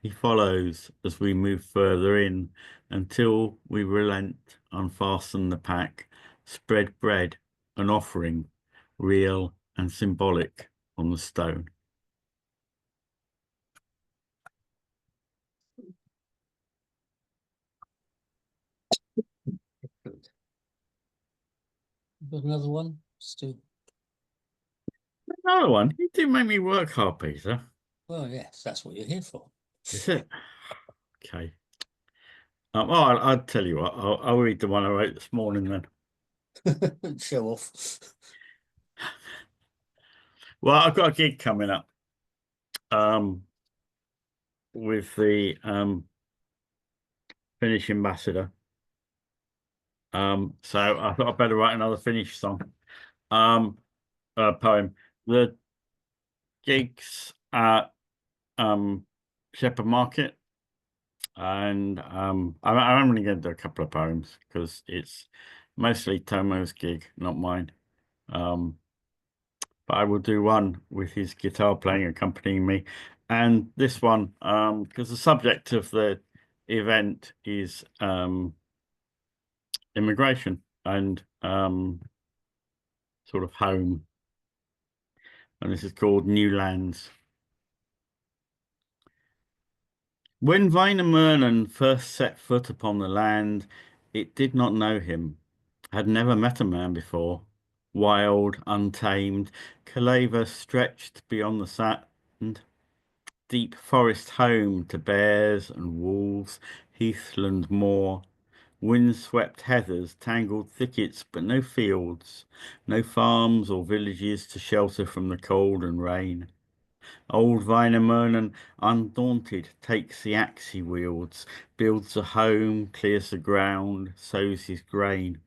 Speaker 6: He follows as we move further in until we relent, unfasten the pack, spread bread, an offering, real and symbolic, on the stone.
Speaker 1: Good. Got another one, Stu?
Speaker 6: Another one. You do make me work hard, Peter.
Speaker 1: Well, yes, that's what you're here for.
Speaker 6: Is it? Okay. I'll tell you what. I'll read the one I wrote this morning then.
Speaker 1: Show off.
Speaker 6: Well, I've got a gig coming up with the Finnish ambassador. So I thought I'd better write another Finnish song, poem. The gig's at Shepherd Market, and I'm only going to do a couple of poems because it's mostly Tomo's gig, not mine. But I will do one with his guitar playing accompanying me, and this one because the subject of the event is immigration and sort of home, and this is called New Lands. When Wainamoinen first set foot upon the land, it did not know him, had never met a man before. Wild, untamed, Kaleva stretched beyond the sand, deep forest home to bears and wolves, heathland moor, wind-swept heathers, tangled thickets, but no fields, no farms or villages to shelter from the cold and rain. Old Wainamoinen, undaunted, takes the axe he wields, builds a home, clears the ground, sows his grain.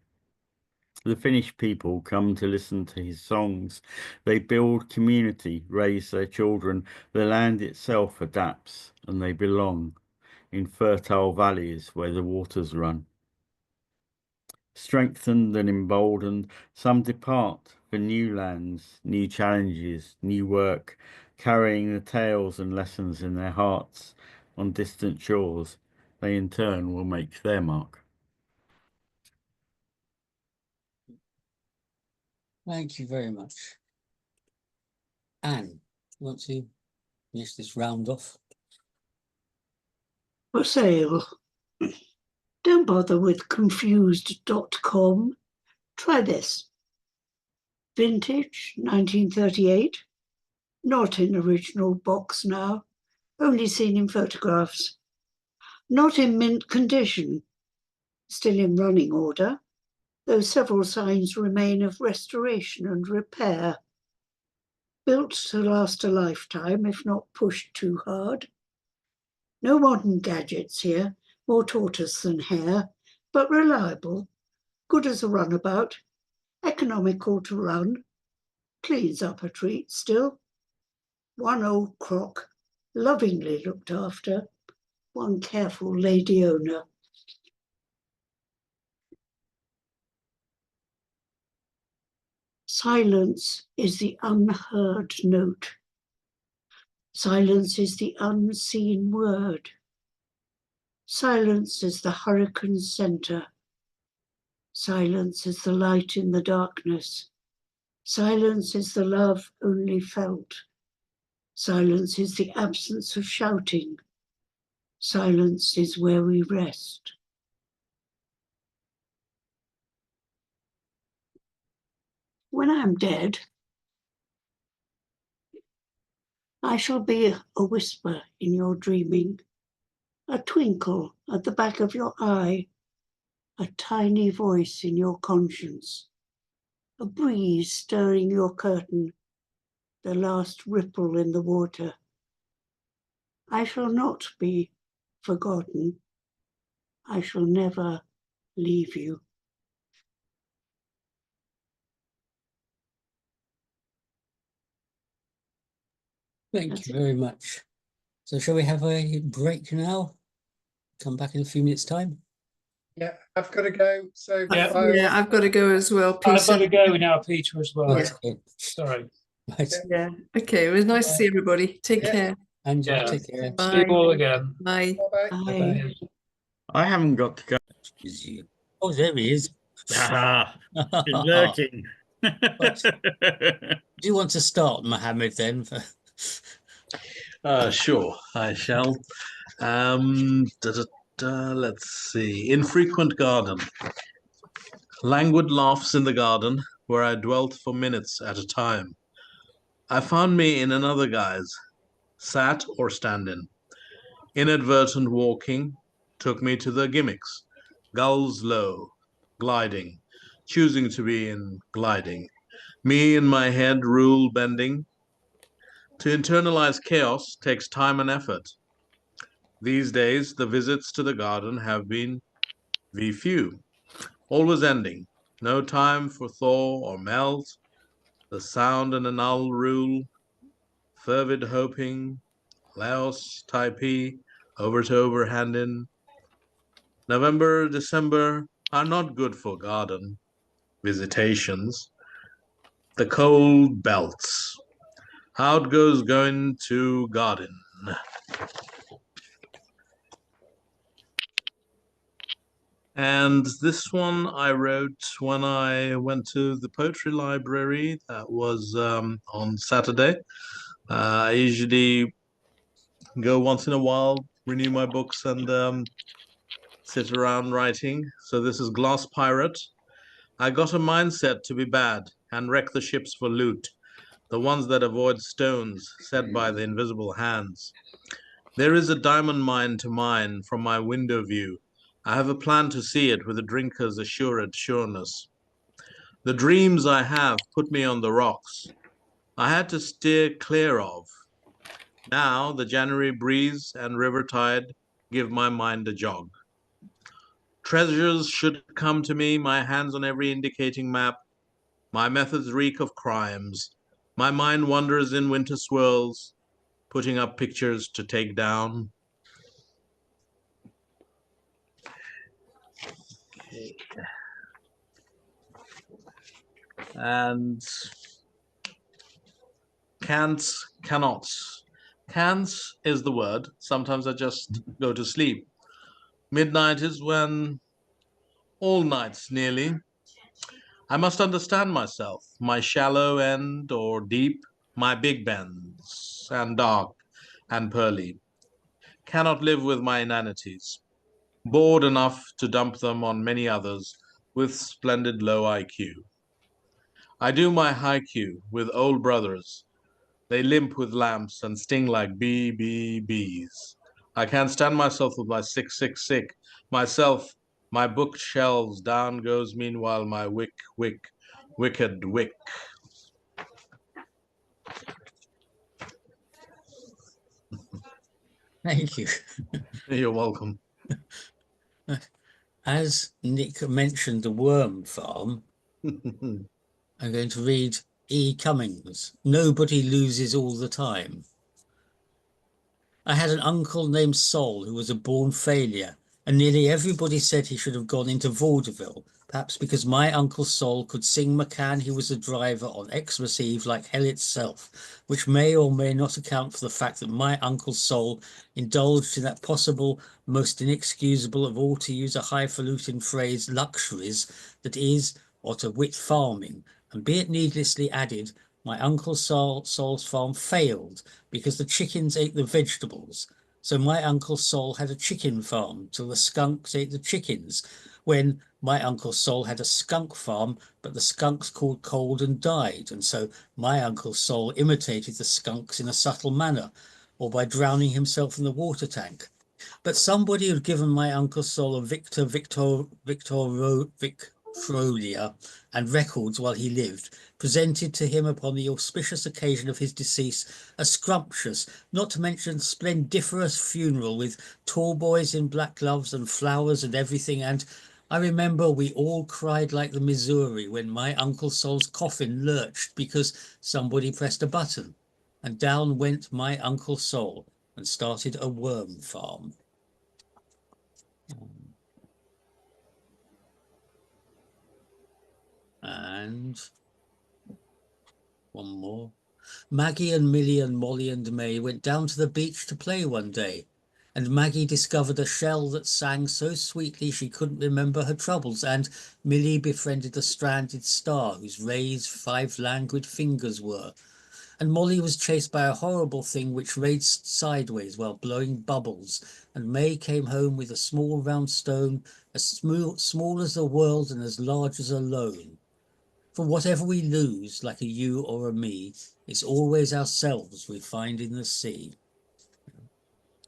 Speaker 6: The Finnish people come to listen to his songs. They build community, raise their children. The land itself adapts, and they belong in fertile valleys where the waters run. Strengthened and emboldened, some depart for new lands, new challenges, new work, carrying the tales and lessons in their hearts on distant shores. They in turn will make their mark.
Speaker 1: Thank you very much. Anne, you want to finish this round off?
Speaker 8: for sale. Don't bother with confused.com. Try this. Vintage 1938. Not in original box now. Only seen in photographs. Not in mint condition. Still in running order, though several signs remain of restoration and repair. Built to last a lifetime, if not pushed too hard. No modern gadgets here, more tortoise than hare, but reliable, good as a runabout, economical to run, cleans up a treat still. One old crock, lovingly looked after, one careful lady owner. Silence is the unheard note. Silence is the unseen word. Silence is the hurricane's center. Silence is the light in the darkness. Silence is the love only felt. Silence is the absence of shouting. Silence is where we rest. When I am dead, I shall be a whisper in your dreaming, a twinkle at the back of your eye, a tiny voice in your conscience, a breeze stirring your curtain, the last ripple in the water. I shall not be forgotten. I shall never leave you.
Speaker 1: Thank
Speaker 8: That's
Speaker 1: you
Speaker 8: it.
Speaker 1: very much. So shall we have a break now? Come back in a few minutes' time.
Speaker 5: Yeah, I've got to go. So
Speaker 4: Yeah.
Speaker 3: Yeah, I've got to go as well,
Speaker 4: I've
Speaker 3: Peter.
Speaker 4: got to go now, Peter, as well.
Speaker 3: Yeah.
Speaker 1: Okay.
Speaker 4: Sorry.
Speaker 1: Right.
Speaker 3: Yeah. Okay, it was nice to see everybody. Take
Speaker 5: Yeah.
Speaker 3: care.
Speaker 1: And you
Speaker 4: Yeah.
Speaker 1: take care.
Speaker 4: See you
Speaker 3: Bye.
Speaker 4: all again.
Speaker 3: Bye.
Speaker 5: bye.
Speaker 8: Bye.
Speaker 4: Bye.
Speaker 6: I haven't got to go.
Speaker 1: Is you. Oh, there he is.
Speaker 6: Ah, he's
Speaker 1: Do
Speaker 6: lurking.
Speaker 1: you want to start, Mohammed, then?
Speaker 2: Sure, I shall. Let's see. Infrequent garden. Languid laughs in the garden, where I dwelt for minutes at a time. I found me in another guise, sat or standing. Inadvertent walking took me to the gimmicks. Gulls low, gliding, choosing to be in gliding. Me in my head rule bending. To internalize chaos takes time and effort. These days, the visits to the garden have been few, always ending. No time for thaw or melt. The sound and the null rule. Fervid hoping. Laos, Taipei, over to overhanding. November, December are not good for garden visitations. The cold belts. Out goes going to garden. And this one I wrote when I went to the poetry library. That was on Saturday. I usually go once in a while, renew my books, and sit around writing. So this is Glass Pirate. I got a mindset to be bad and wreck the ships for loot, the ones that avoid stones set by the invisible hands. There is a diamond mine to mine from my window view. I have a plan to see it with a drinker's assured sureness. The dreams I have put me on the rocks I had to steer clear of. Now the January breeze and river tide give my mind a jog. Treasures should come to me, my hands on every indicating map. My methods reek of crimes. My mind wanders in winter swirls, putting up pictures to take down. Okay. And can'ts, cannots. Can'ts is the word. Sometimes I just go to sleep. Midnight is when all nights nearly. I must understand myself, my shallow end or deep, my big bends and dark and pearly. cannot live with my inanities, bored enough to dump them on many others with splendid low IQ. I do my high Q with old brothers. They limp with lamps and sting like bees. I can't stand myself with my sick. Myself, my bookshelves, down goes meanwhile my wicked wick.
Speaker 1: Thank you.
Speaker 2: You're welcome.
Speaker 1: As Nick mentioned the worm farm, I'm going to read E. Cummings. Nobody loses all the time. I had an uncle named Sol who was a born failure, and nearly everybody said he should have gone into vaudeville, perhaps because my Uncle Sol could sing McCann he was a driver on Xmas Eve like hell itself, which may or may not account for the fact that my Uncle Sol indulged in that possible, most inexcusable of all, to use a highfalutin phrase, luxuries, that is, or to wit, farming, and be it needlessly added, my Uncle Sol's farm failed because the chickens ate the vegetables. So my Uncle Sol had a chicken farm till the skunks ate the chickens. When my Uncle Sol had a skunk farm, but the skunks caught cold and died. And so my Uncle Sol imitated the skunks in a subtle manner, or by drowning himself in the water tank. But somebody had given my Uncle Sol a Victrolia and records while he lived, presented to him upon the auspicious occasion of his decease a scrumptious, not to mention splendiferous funeral with tall boys in black gloves and flowers and everything, and I remember we all cried like the Missouri when my Uncle Sol's coffin lurched because somebody pressed a button, and down went my Uncle Sol and started a worm farm. And one more. Maggie and Millie and Molly and May went down to the beach to play one day, and Maggie discovered a shell that sang so sweetly she couldn't remember her troubles, and Millie befriended a stranded star whose rays 5 languid fingers were, and Molly was chased by a horrible thing which raced sideways while blowing bubbles, and May came home with a small round stone as small as the world and as large as a loan. For whatever we lose, like a you or a me, it's always ourselves we find in the sea.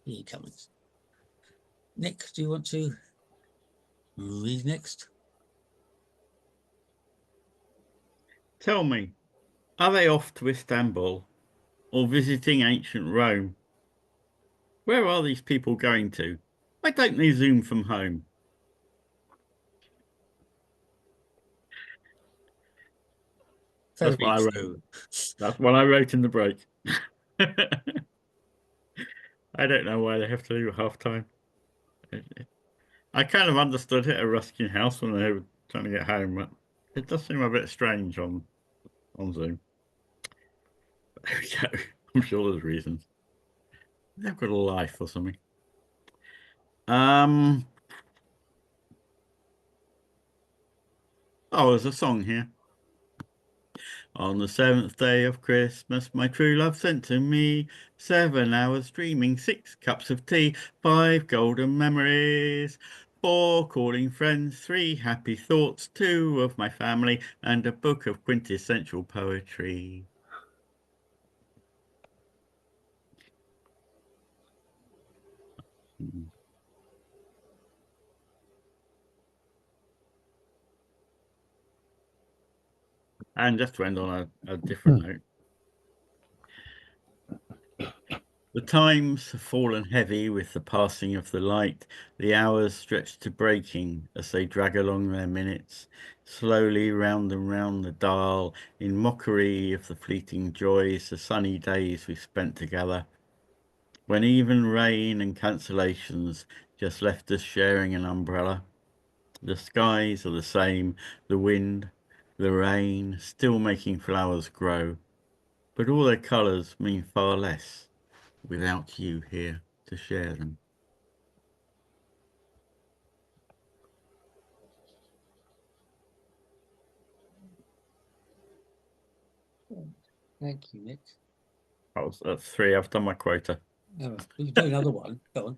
Speaker 1: E. Cummings. Nick, do you want to read next?
Speaker 6: Tell me, are they off to Istanbul or visiting ancient Rome? Where are these people going to? Why don't they Zoom from home? That's what I wrote. That's what I wrote in the break. I don't know why they have to leave at half time. I kind of understood it at Ruskin House when they were trying to get home, but it does seem a bit strange on Zoom. But there we go. I'm sure there's reasons. They've got a life or something. Oh, there's a song here. On the 7th day of Christmas, my true love sent to me 7 hours dreaming, 6 cups of tea, 5 golden memories, 4 calling friends, 3 happy thoughts, 2 of my family, and a book of quintessential poetry. And just to end on a different note. The times have fallen heavy with the passing of the light, the hours stretched to breaking as they drag along their minutes, slowly round and round the dial, in mockery of the fleeting joys, the sunny days we spent together, when even rain and cancellations just left us sharing an umbrella. The skies are the same, the wind, the rain, still making flowers grow, but all their colours mean far less without you here to share them.
Speaker 1: Thank you, Nick.
Speaker 6: That's 3. I've done my quota.
Speaker 1: Oh, we can do another one. Go on.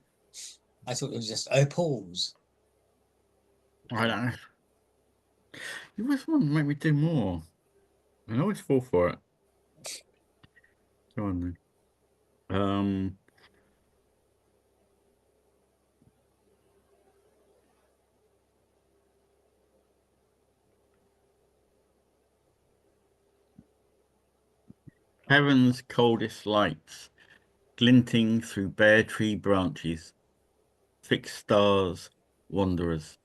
Speaker 1: I thought it was just pause.
Speaker 6: I don't know. You always want to make me do more. I always fall for it. Go on then. Heaven's coldest lights, glinting through bare tree branches, fixed stars, wanderers.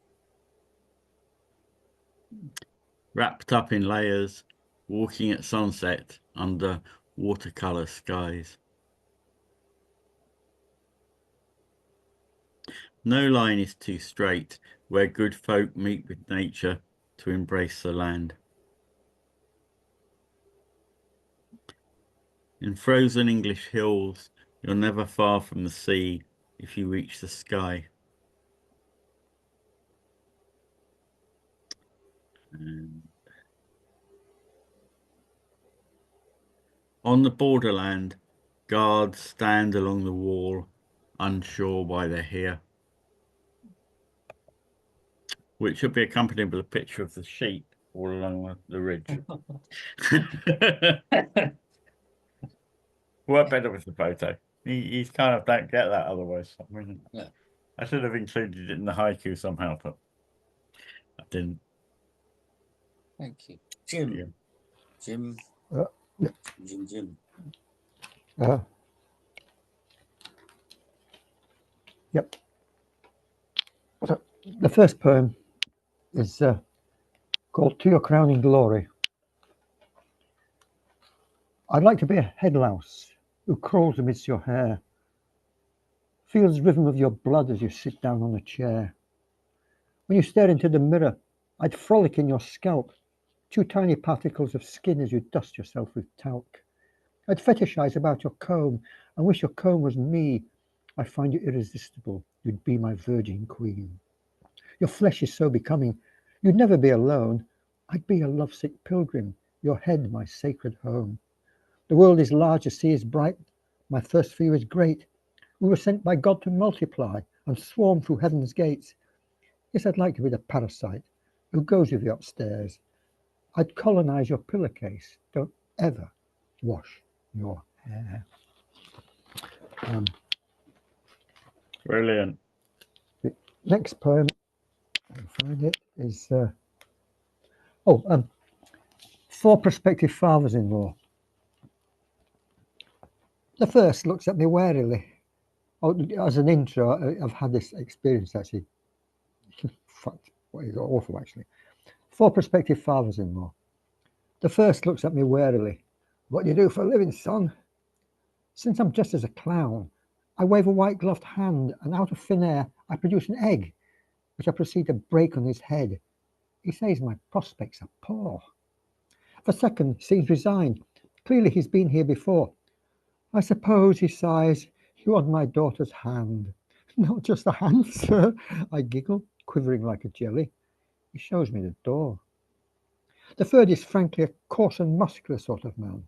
Speaker 6: Wrapped up in layers, walking at sunset under watercolor skies. No line is too straight where good folk meet with nature to embrace the land. In frozen English hills, you're never far from the sea if you reach the sky. And on the borderland, guards stand along the wall, unsure why they're here. Which should be accompanied with a picture of the sheep all along the ridge. Work better with the photo. He's kind of don't get that otherwise. I mean,
Speaker 1: Yeah.
Speaker 6: I should have included it in the haiku somehow, but I didn't.
Speaker 1: Thank you. Jim.
Speaker 6: Yeah.
Speaker 1: Jim.
Speaker 7: Yeah.
Speaker 1: Jim.
Speaker 7: Yep. So the first poem is called To Your Crowning Glory. I'd like to be a head louse who crawls amidst your hair, feels the rhythm of your blood as you sit down on a chair. When you stare into the mirror, I'd frolic in your scalp, 2 tiny particles of skin as you dust yourself with talc. I'd fetishize about your comb and wish your comb was me. I find you irresistible. You'd be my virgin queen. Your flesh is so becoming. You'd never be alone. I'd be a lovesick pilgrim, your head my sacred home. The world is large, the sea is bright. My thirst for you is great. We were sent by God to multiply and swarm through heaven's gates. Yes, I'd like to be the parasite who goes with you upstairs. I'd colonize your pillowcase. Don't ever wash your hair.
Speaker 6: Brilliant.
Speaker 7: The next poem, I find it, is 4 prospective fathers-in-law. The first looks at me warily. Oh, as an intro, I've had this experience actually. Awful actually. 4 prospective fathers-in-law. The first looks at me warily. What do you do for a living, son? Since I'm dressed as a clown, I wave a white-gloved hand, and out of thin air, I produce an egg, which I proceed to break on his head. He says my prospects are poor. The second seems resigned. Clearly he's been here before. I suppose, he sighs, you want my daughter's hand. Not just a hand, sir, I giggle, quivering like a jelly. He shows me the door. The third is frankly a coarse and muscular sort of man.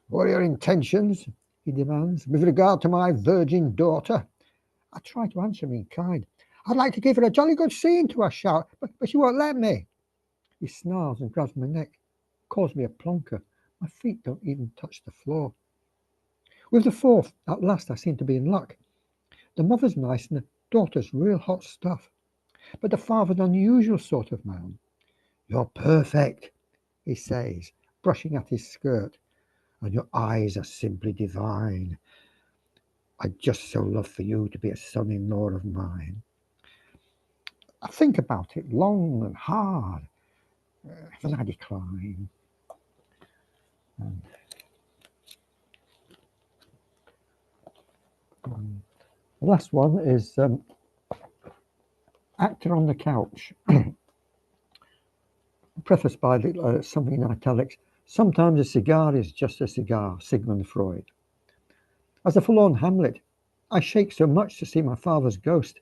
Speaker 7: What are your intentions? He demands, with regard to my virgin daughter. I try to answer him in kind. I'd like to give her a jolly good scene, to I shout, but she won't let me. He snarls and grabs my neck, calls me a plonker. My feet don't even touch the floor. With the fourth, at last I seem to be in luck. The mother's nice and the daughter's real hot stuff. But the father's an unusual sort of man. You're perfect, he says, brushing at his skirt, and your eyes are simply divine. I'd just so love for you to be a son-in-law of mine. I think about it long and hard, then I decline. The last one is Actor on the Couch. Prefaced by something in italics. Sometimes a cigar is just a cigar, Sigmund Freud. As a forlorn Hamlet, I shake so much to see my father's ghost.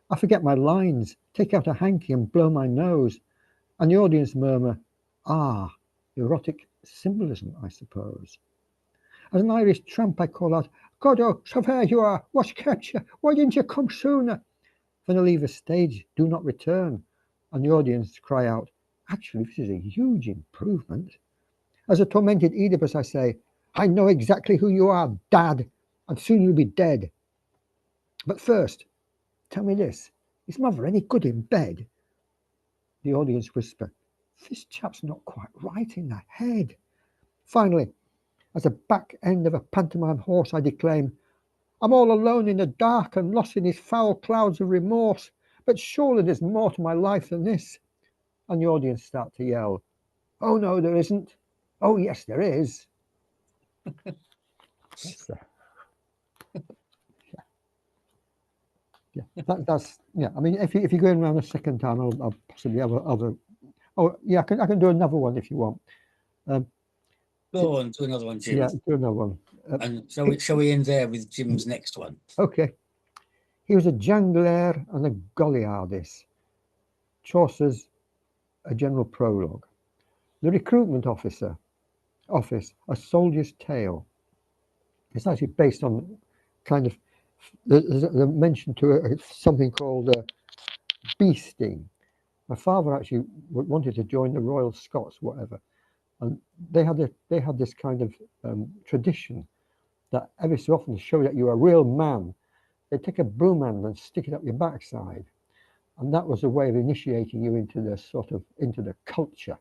Speaker 7: I forget my lines, take out a hanky and blow my nose, and the audience murmur, ah, erotic symbolism, I suppose. As an Irish tramp, I call out, God, oh, so there you are. What's kept you? Why didn't you come sooner? When I leave the stage, do not return. And the audience cry out, actually, this is a huge improvement. As a tormented Oedipus, I say, I know exactly who you are, Dad, and soon you'll be dead. But first, tell me this, is Mother any good in bed? The audience whisper, this chap's not quite right in the head. Finally, as a back end of a pantomime horse, I declaim, I'm all alone in the dark and lost in these foul clouds of remorse, but surely there's more to my life than this. And the audience start to yell, oh no, there isn't. Oh yes, there is. That's, that's yeah. I mean, if you're going around a second time, I'll possibly have other. Oh yeah, I can do another one if you want.
Speaker 1: Go on, do another one, Jim.
Speaker 7: Yeah, do another one.
Speaker 1: And shall we end there with Jim's next one?
Speaker 7: Okay. He was a jangler and a goliardis. Chaucer's A General Prologue. The recruitment office, A Soldier's Tale. It's actually based on kind of, there's a mention to it, something called beasting. My father actually wanted to join the Royal Scots, whatever, and they had this kind of tradition that every so often to show that you're a real man, they take a broom handle and stick it up your backside, and that was a way of initiating you into the into the culture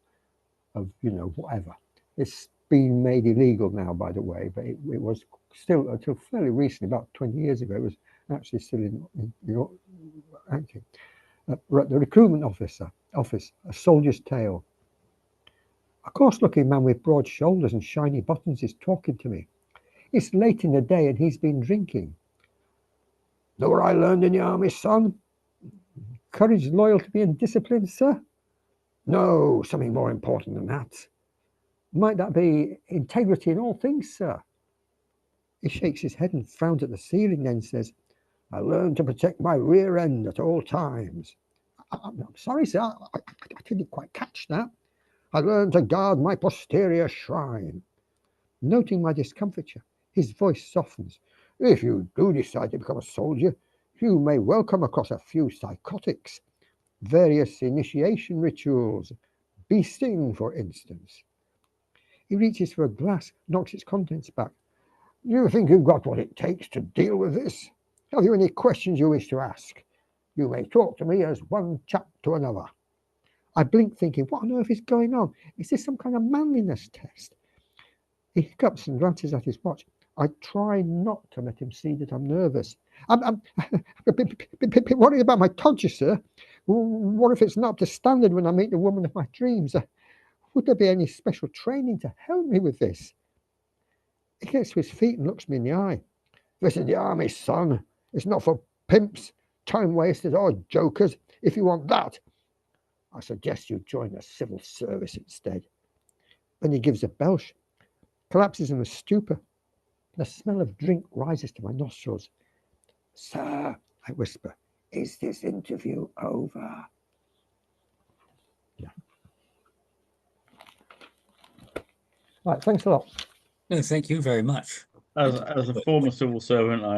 Speaker 7: of, you know, whatever. It's been made illegal now, by the way, but it was still, until fairly recently, about 20 years ago, it was actually still in acting. The recruitment office, A Soldier's Tale. A coarse-looking man with broad shoulders and shiny buttons is talking to me. It's late in the day and he's been drinking. Know what I learned in the army, son? Courage, loyalty, and discipline, sir? No, something more important than that. Might that be integrity in all things, sir? He shakes his head and frowns at the ceiling, then says, I learned to protect my rear end at all times. I'm sorry, sir, I didn't quite catch that. I learned to guard my posterior shrine. Noting my discomfiture, his voice softens. If you do decide to become a soldier, you may well come across a few psychotics, various initiation rituals, beasting, for instance. He reaches for a glass, knocks its contents back. You think you've got what it takes to deal with this? Have you any questions you wish to ask? You may talk to me as one chap to another. I blink, thinking, what on earth is going on? Is this some kind of manliness test? He hiccups and glances at his watch. I try not to let him see that I'm nervous. I'm a bit worried about my tonsure, sir. What if it's not up to standard when I meet the woman of my dreams? Would there be any special training to help me with this? He gets to his feet and looks me in the eye. This is the army, son. It's not for pimps, time wasters, or jokers. If you want that, I suggest you join the civil service instead. Then he gives a belch, collapses in a stupor. The smell of drink rises to my nostrils. Sir, I whisper, is this interview over? Yeah. Right, thanks a lot.
Speaker 1: No, thank you very much.
Speaker 6: As a former civil servant, I'm